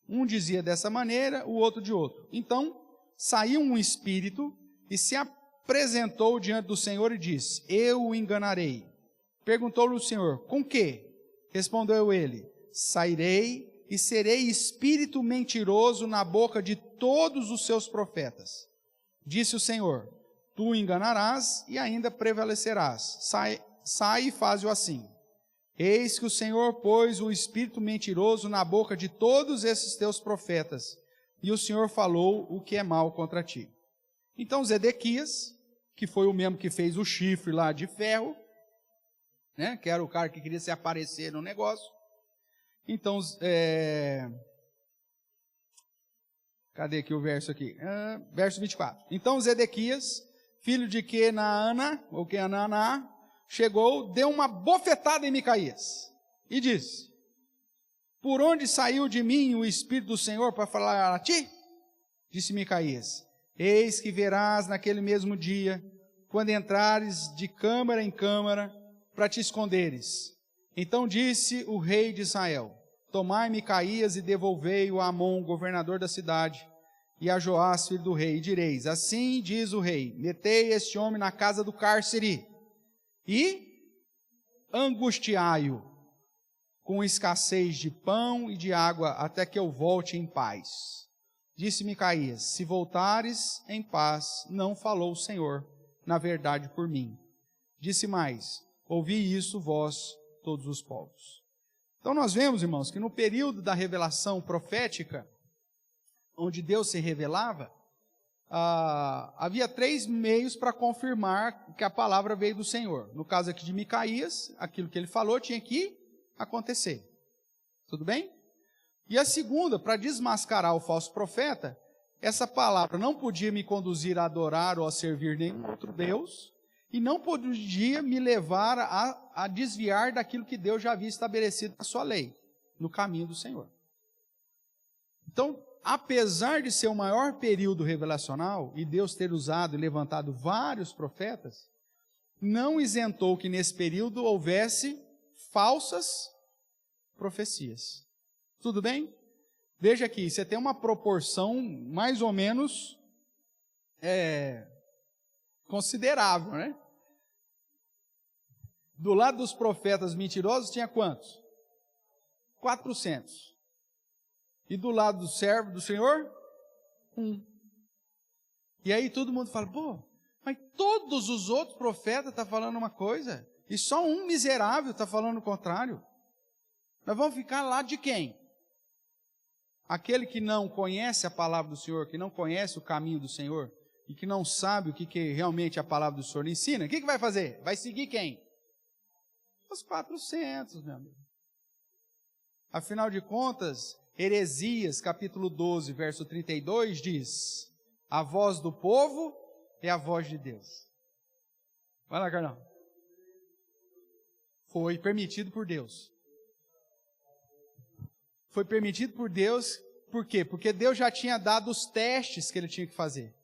Um dizia dessa maneira, o outro de outro. Então saiu um espírito e se apresentou diante do Senhor e disse: eu o enganarei. Perguntou-lhe o Senhor: com que? Respondeu ele: sairei e serei espírito mentiroso na boca de todos os seus profetas. Disse o Senhor: tu enganarás e ainda prevalecerás. Sai e faze-o assim. Eis que o Senhor pôs o espírito mentiroso na boca de todos esses teus profetas, e o Senhor falou o que é mal contra ti. Então Zedequias, que foi o mesmo que fez o chifre lá de ferro, né, que era o cara que queria se aparecer no negócio. Então, cadê aqui o verso aqui? Verso 24. Então Zedequias, filho de Kenaana, ou Kenaná, chegou, deu uma bofetada em Micaías e disse: por onde saiu de mim o Espírito do Senhor para falar a ti? Disse Micaías: eis que verás naquele mesmo dia, quando entrares de câmara em câmara, para te esconderes. Então disse o rei de Israel: tomai Micaías e devolvei-o a Amon, governador da cidade, e a Joás, filho do rei, e direis: assim diz o rei, metei este homem na casa do cárcere, e angustiai-o com escassez de pão e de água, até que eu volte em paz. Disse Micaías: se voltares em paz, não falou o Senhor, na verdade, por mim. Disse mais: ouvi isso vós, todos os povos. Então nós vemos, irmãos, que no período da revelação profética, onde Deus se revelava, havia 3 meios para confirmar que a palavra veio do Senhor. No caso aqui de Micaías, aquilo que ele falou tinha que acontecer. Tudo bem? E a segunda, para desmascarar o falso profeta, essa palavra não podia me conduzir a adorar ou a servir nenhum outro Deus, e não podia me levar a desviar daquilo que Deus já havia estabelecido na sua lei, no caminho do Senhor. Então, apesar de ser o maior período revelacional, e Deus ter usado e levantado vários profetas, não isentou que nesse período houvesse falsas profecias. Tudo bem? Veja aqui, você tem uma proporção mais ou menos considerável, né? Do lado dos profetas mentirosos tinha quantos? 400. E do lado do servo do Senhor, 1. E aí todo mundo fala: pô, mas todos os outros profetas estão falando uma coisa, e só um miserável está falando o contrário. Nós vamos ficar lá de quem? Aquele que não conhece a palavra do Senhor, que não conhece o caminho do Senhor, e que não sabe o que realmente a palavra do Senhor ensina, o que vai fazer? Vai seguir quem? Os 400, meu amigo. Afinal de contas, Heresias, capítulo 12, verso 32, diz: a voz do povo é a voz de Deus. Vai lá, Carlão. Foi permitido por Deus. Foi permitido por Deus, por quê? Porque Deus já tinha dado os testes que ele tinha que fazer.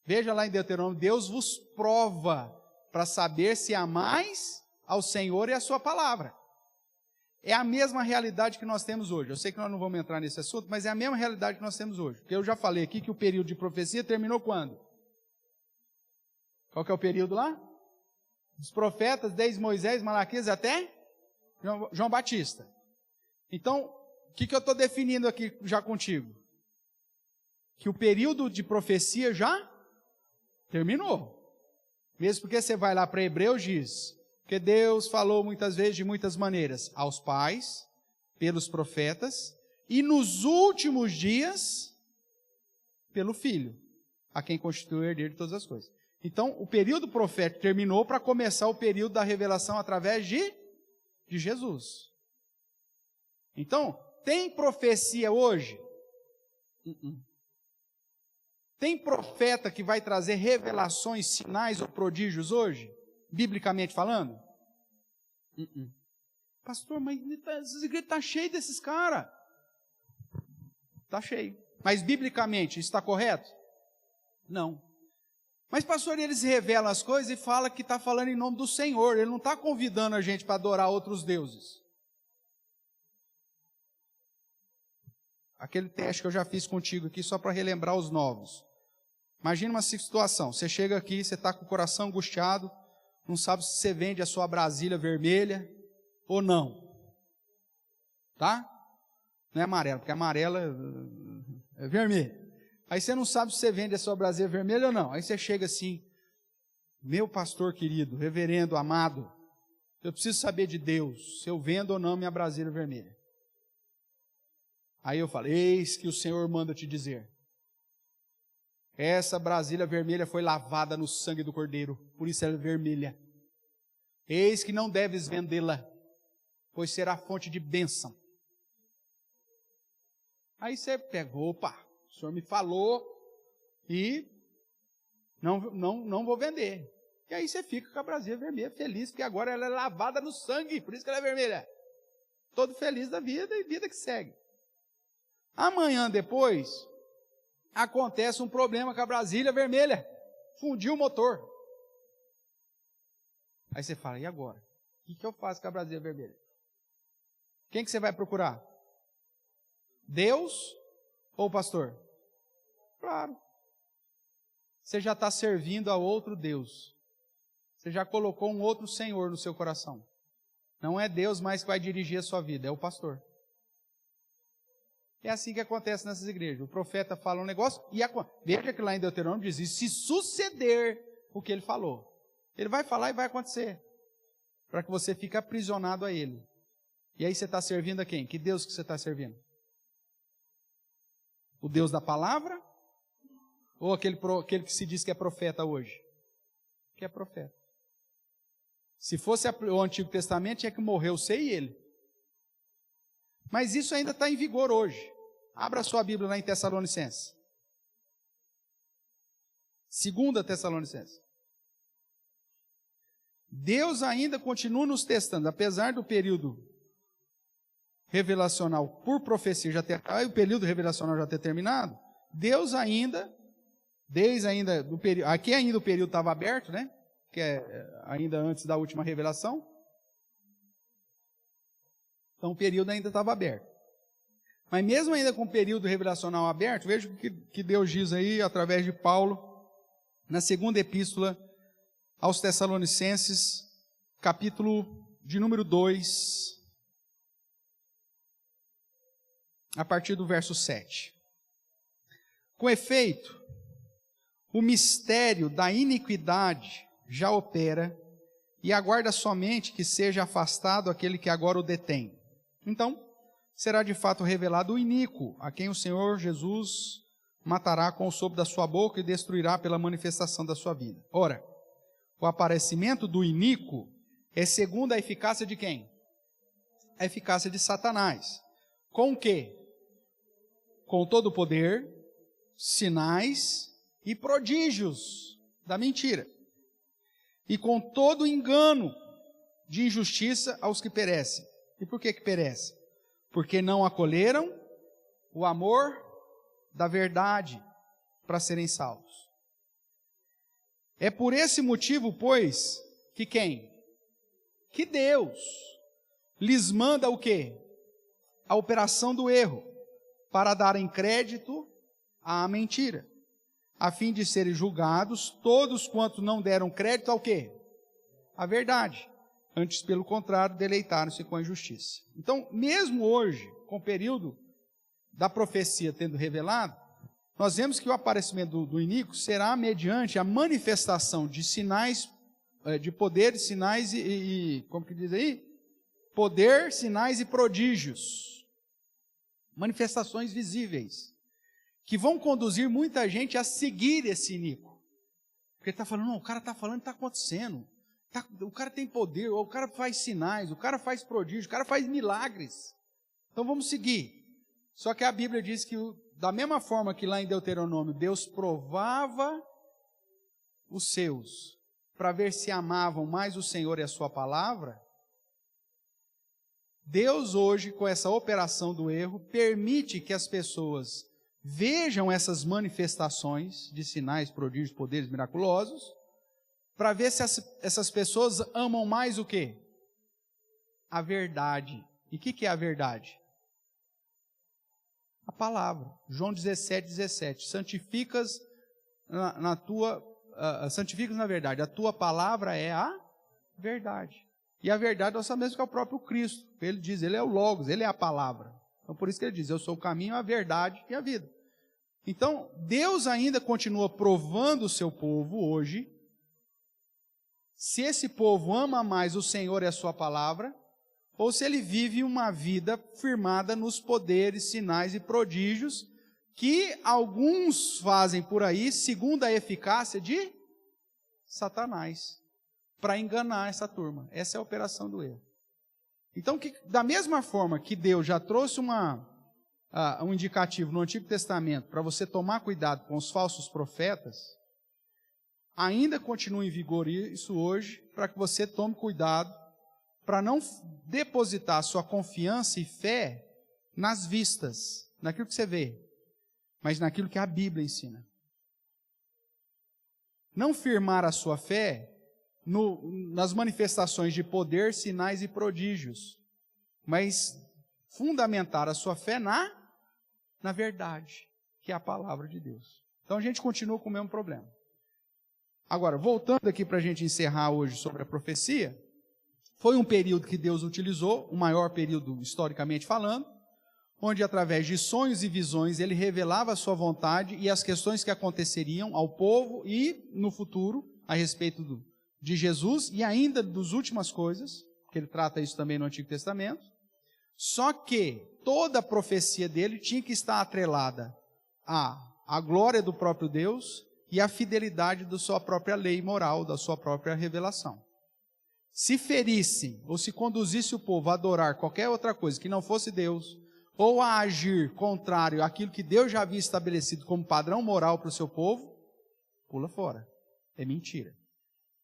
Veja lá em Deuteronômio: Deus vos prova para saber se amais ao Senhor e a sua palavra. É a mesma realidade que nós temos hoje. Eu sei que nós não vamos entrar nesse assunto, mas é a mesma realidade que nós temos hoje. Porque eu já falei aqui que o período de profecia terminou quando? Qual que é o período lá? Dos profetas, desde Moisés, Malaquias até João Batista. Então, o que eu estou definindo aqui já contigo? Que o período de profecia já terminou. Mesmo porque você vai lá para Hebreus, diz que Deus falou muitas vezes de muitas maneiras aos pais, pelos profetas, e nos últimos dias, pelo Filho, a quem constituiu o herdeiro de todas as coisas. Então, o período profético terminou para começar o período da revelação através de Jesus. Então, tem profecia hoje? Tem profeta que vai trazer revelações, sinais ou prodígios hoje? Biblicamente falando? Pastor, mas essas igrejas estão cheias desses caras. Está cheio. Mas biblicamente, isso está correto? Não. Mas pastor, eles revelam as coisas e falam que está falando em nome do Senhor. Ele não está convidando a gente para adorar outros deuses. Aquele teste que eu já fiz contigo aqui, só para relembrar os novos. Imagina uma situação, você chega aqui, você está com o coração angustiado, não sabe se você vende a sua Brasília vermelha ou não. Tá? Não é amarela, porque amarela é vermelha. Aí você não sabe se você vende a sua brasileira vermelha ou não. Aí você chega assim, meu pastor querido, reverendo, amado, eu preciso saber de Deus, se eu vendo ou não minha brasileira vermelha. Aí eu falo, eis que o Senhor manda te dizer, essa brasileira vermelha foi lavada no sangue do Cordeiro, por isso ela é vermelha. Eis que não deves vendê-la, pois será fonte de bênção. Aí você pega, opa, o Senhor me falou e não vou vender. E aí você fica com a brasileira vermelha feliz, porque agora ela é lavada no sangue, por isso que ela é vermelha. Todo feliz da vida e vida que segue. Amanhã depois, acontece um problema com a brasileira vermelha. Fundiu o motor. Aí você fala, e agora? O que eu faço com a brasileira vermelha? Quem que você vai procurar? Deus ou o pastor? Claro. Você já está servindo a outro Deus. Você já colocou um outro Senhor no seu coração. Não é Deus mais que vai dirigir a sua vida, é o pastor. É assim que acontece nessas igrejas. O profeta fala um negócio e veja que lá em Deuteronômio diz, e se suceder o que ele falou. Ele vai falar e vai acontecer. Para que você fique aprisionado a ele. E aí você está servindo a quem? Que Deus que você está servindo? O Deus da palavra? Ou aquele que se diz que é profeta hoje? Que é profeta. Se fosse o Antigo Testamento, tinha que morrer você e ele. Mas isso ainda está em vigor hoje. Abra sua Bíblia lá em Tessalonicenses. 2 Tessalonicenses. Deus ainda continua nos testando, apesar do período revelacional por profecia já ter, o período revelacional já ter terminado, Deus ainda, desde ainda do período, aqui ainda o período estava aberto, né? Que é ainda antes da última revelação. Então o período ainda estava aberto. Mas mesmo ainda com o período revelacional aberto, veja o que Deus diz aí através de Paulo, na segunda epístola aos Tessalonicenses, capítulo de número 2, a partir do verso 7. Com efeito, o mistério da iniquidade já opera e aguarda somente que seja afastado aquele que agora o detém. Então, será de fato revelado o iníquo, a quem o Senhor Jesus matará com o sopro da sua boca e destruirá pela manifestação da sua vida. Ora, o aparecimento do iníquo é segundo a eficácia de quem? A eficácia de Satanás. Com o quê? Com todo o poder, sinais e prodígios da mentira. E com todo o engano de injustiça aos que perecem. E por que perecem? Porque não acolheram o amor da verdade para serem salvos. É por esse motivo, pois, que quem? Que Deus lhes manda o quê? A operação do erro, para darem crédito à mentira, a fim de serem julgados todos quantos não deram crédito ao quê? À verdade. Antes, pelo contrário, deleitaram-se com a injustiça. Então, mesmo hoje, com o período da profecia tendo revelado, nós vemos que o aparecimento do iníquo será mediante a manifestação de sinais, de poderes, sinais como que diz aí? Poder, sinais e prodígios. Manifestações visíveis, que vão conduzir muita gente a seguir esse iníquo. Porque ele está falando, não, o cara está falando, está acontecendo. O cara tem poder, o cara faz sinais, o cara faz prodígios, o cara faz milagres. Então vamos seguir. Só que a Bíblia diz que, da mesma forma que lá em Deuteronômio, Deus provava os seus para ver se amavam mais o Senhor e a sua palavra, Deus hoje, com essa operação do erro, permite que as pessoas vejam essas manifestações de sinais, prodígios, poderes miraculosos, para ver se essas pessoas amam mais o quê? A verdade. E o que é a verdade? A palavra. João 17:17. Santificas santificas na verdade. A tua palavra é a verdade. E a verdade nós sabemos que é o próprio Cristo. Ele diz, ele é o Logos, ele é a palavra. Então por isso que ele diz, eu sou o caminho, a verdade e a vida. Então, Deus ainda continua provando o seu povo hoje, se esse povo ama mais o Senhor e a sua palavra, ou se ele vive uma vida firmada nos poderes, sinais e prodígios, que alguns fazem por aí, segundo a eficácia de Satanás, para enganar essa turma. Essa é a operação do erro. Então, da mesma forma que Deus já trouxe um indicativo no Antigo Testamento para você tomar cuidado com os falsos profetas, ainda continua em vigor isso hoje, para que você tome cuidado, para não depositar sua confiança e fé nas vistas, naquilo que você vê, mas naquilo que a Bíblia ensina. Não firmar a sua fé nas manifestações de poder, sinais e prodígios, mas fundamentar a sua fé na verdade, que é a palavra de Deus. Então a gente continua com o mesmo problema. Agora, voltando aqui para a gente encerrar hoje sobre a profecia, foi um período que Deus utilizou, o maior período historicamente falando, onde através de sonhos e visões ele revelava a sua vontade e as questões que aconteceriam ao povo e no futuro a respeito de Jesus e ainda das últimas coisas, que ele trata isso também no Antigo Testamento. Só que toda a profecia dele tinha que estar atrelada à glória do próprio Deus e à fidelidade da sua própria lei moral, da sua própria revelação. Se ferissem ou se conduzisse o povo a adorar qualquer outra coisa que não fosse Deus, ou a agir contrário àquilo que Deus já havia estabelecido como padrão moral para o seu povo, pula fora. É mentira.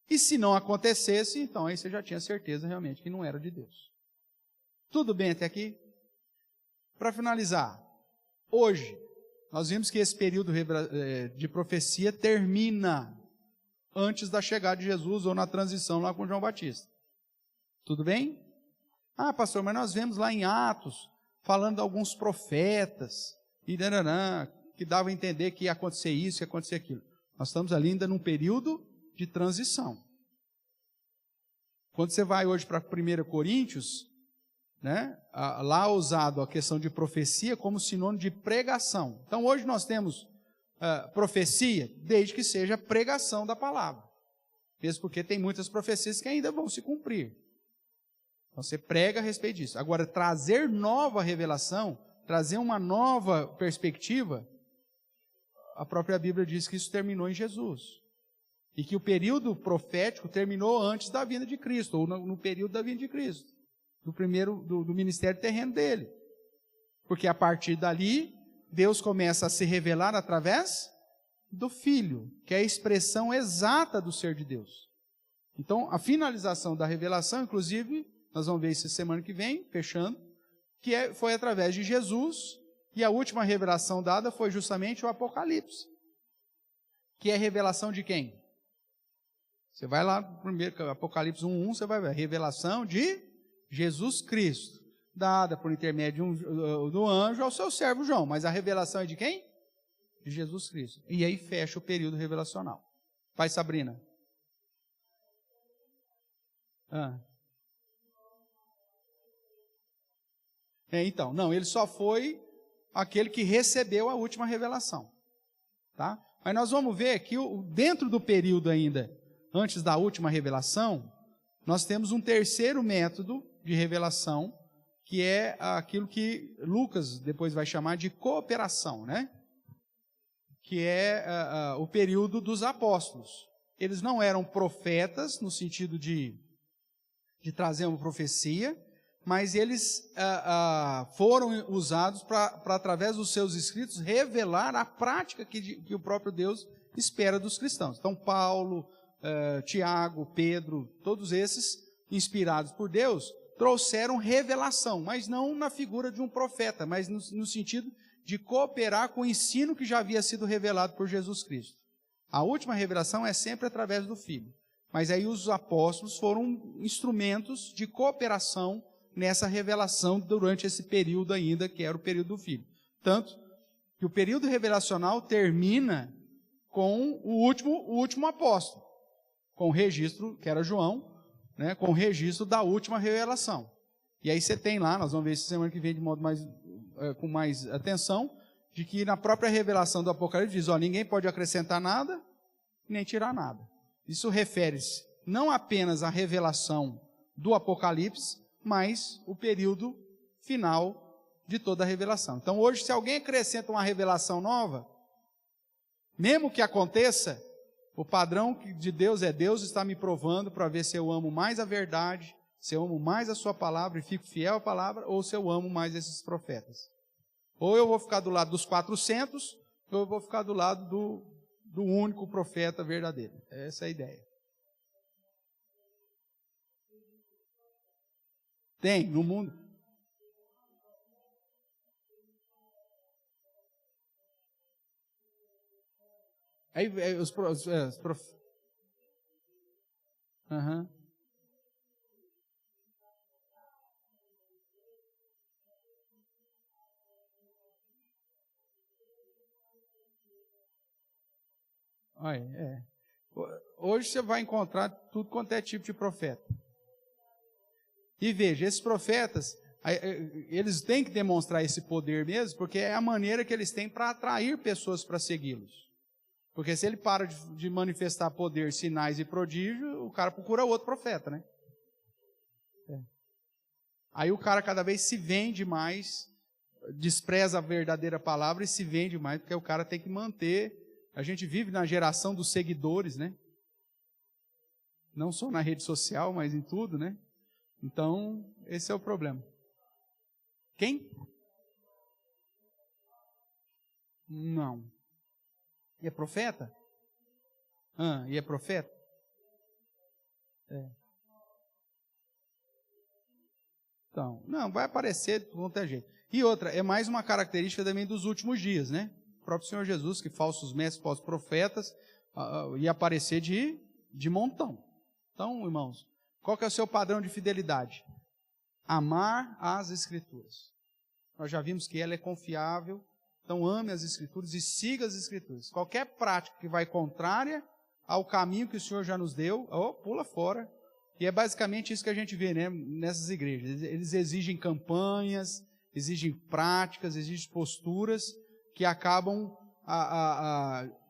E se não acontecesse, então aí você já tinha certeza realmente que não era de Deus. Tudo bem até aqui? Para finalizar, hoje, nós vimos que esse período de profecia termina antes da chegada de Jesus ou na transição lá com João Batista. Tudo bem? Ah, pastor, mas nós vemos lá em Atos, falando de alguns profetas, que davam a entender que ia acontecer isso, ia acontecer aquilo. Nós estamos ali ainda num período de transição. Quando você vai hoje para 1 Coríntios, né, lá usado a questão de profecia como sinônimo de pregação. Então hoje nós temos profecia, desde que seja pregação da palavra. Mesmo porque tem muitas profecias que ainda vão se cumprir. Então você prega a respeito disso. Agora, trazer nova revelação, trazer uma nova perspectiva, a própria Bíblia diz que isso terminou em Jesus. E que o período profético terminou antes da vinda de Cristo, ou no período da vinda de Cristo. Do ministério terreno dele. Porque a partir dali, Deus começa a se revelar através do Filho, que é a expressão exata do ser de Deus. Então, a finalização da revelação, inclusive, nós vamos ver isso semana que vem, fechando, foi através de Jesus, e a última revelação dada foi justamente o Apocalipse. Que é a revelação de quem? Você vai lá, primeiro, Apocalipse 1:1, você vai ver a revelação de Jesus Cristo, dada por intermédio do anjo ao seu servo João. Mas a revelação é de quem? De Jesus Cristo. E aí fecha o período revelacional. Pai Sabrina. Então, não, ele só foi aquele que recebeu a última revelação. Tá? Mas nós vamos ver que dentro do período ainda, antes da última revelação, nós temos um terceiro método de revelação, que é aquilo que Lucas depois vai chamar de cooperação, né? Que é o período dos apóstolos. Eles não eram profetas no sentido de trazer uma profecia, mas eles foram usados para, através dos seus escritos, revelar a prática que o próprio Deus espera dos cristãos. Então, Paulo, Tiago, Pedro, todos esses, inspirados por Deus, trouxeram revelação, mas não na figura de um profeta, mas no sentido de cooperar com o ensino que já havia sido revelado por Jesus Cristo. A última revelação é sempre através do Filho, mas aí os apóstolos foram instrumentos de cooperação nessa revelação durante esse período ainda, que era o período do Filho. Tanto que o período revelacional termina com o último apóstolo, com o registro, que era João, né, com o registro da última revelação. E aí você tem lá, nós vamos ver isso semana que vem de modo com mais atenção, de que na própria revelação do Apocalipse diz, ninguém pode acrescentar nada, nem tirar nada. Isso refere-se não apenas à revelação do Apocalipse, mas o período final de toda a revelação. Então hoje, se alguém acrescenta uma revelação nova, mesmo que aconteça, o padrão de Deus é Deus está me provando para ver se eu amo mais a verdade, se eu amo mais a sua palavra e fico fiel à palavra, ou se eu amo mais esses profetas. Ou eu vou ficar do lado dos 400, ou eu vou ficar do lado do único profeta verdadeiro. Essa é a ideia. Tem, no mundo. Aí os profetas. Uhum. Olha, hoje você vai encontrar tudo quanto é tipo de profeta. E veja, esses profetas, eles têm que demonstrar esse poder mesmo, porque é a maneira que eles têm para atrair pessoas para segui-los. Porque se ele para de manifestar poder, sinais e prodígios, o cara procura outro profeta, né? Aí o cara cada vez se vende mais, despreza a verdadeira palavra e se vende mais, porque o cara tem que manter. A gente vive na geração dos seguidores, né? Não só na rede social, mas em tudo, né? Então, esse é o problema. Quem? Não. E é profeta? E é profeta? Então, não, vai aparecer de qualquer jeito. E outra, é mais uma característica também dos últimos dias, né? O próprio Senhor Jesus, que falsos mestres, falsos profetas, ia aparecer de montão. Então, irmãos, qual que é o seu padrão de fidelidade? Amar as Escrituras. Nós já vimos que ela é confiável, então ame as Escrituras e siga as Escrituras. Qualquer prática que vai contrária ao caminho que o Senhor já nos deu, pula fora. E é basicamente isso que a gente vê, né, nessas igrejas. Eles exigem campanhas, exigem práticas, exigem posturas que acabam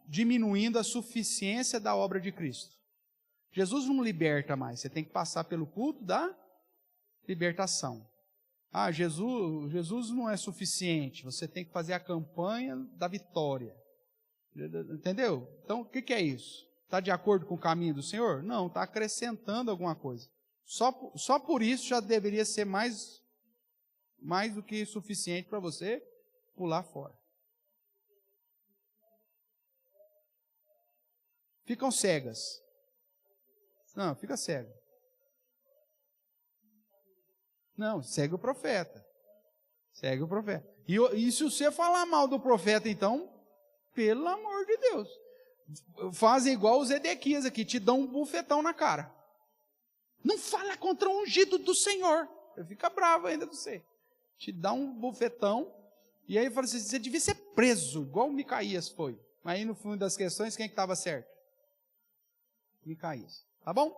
diminuindo a suficiência da obra de Cristo. Jesus não liberta mais, você tem que passar pelo culto da libertação. Jesus não é suficiente, você tem que fazer a campanha da vitória. Entendeu? Então, o que é isso? Está de acordo com o caminho do Senhor? Não, está acrescentando alguma coisa. Só por isso já deveria ser mais do que suficiente para você pular fora. Ficam cegas. Não, fica cego. Não, segue o profeta. Segue o profeta. E se você falar mal do profeta, então, pelo amor de Deus, fazem igual os Edequias aqui, te dão um bufetão na cara. Não fala contra o ungido do Senhor. Fica bravo ainda com você. Te dá um bufetão, e aí fala assim, você devia ser preso, igual o Micaías foi. Mas aí no fundo das questões, quem que estava certo? Micaías. Tá bom?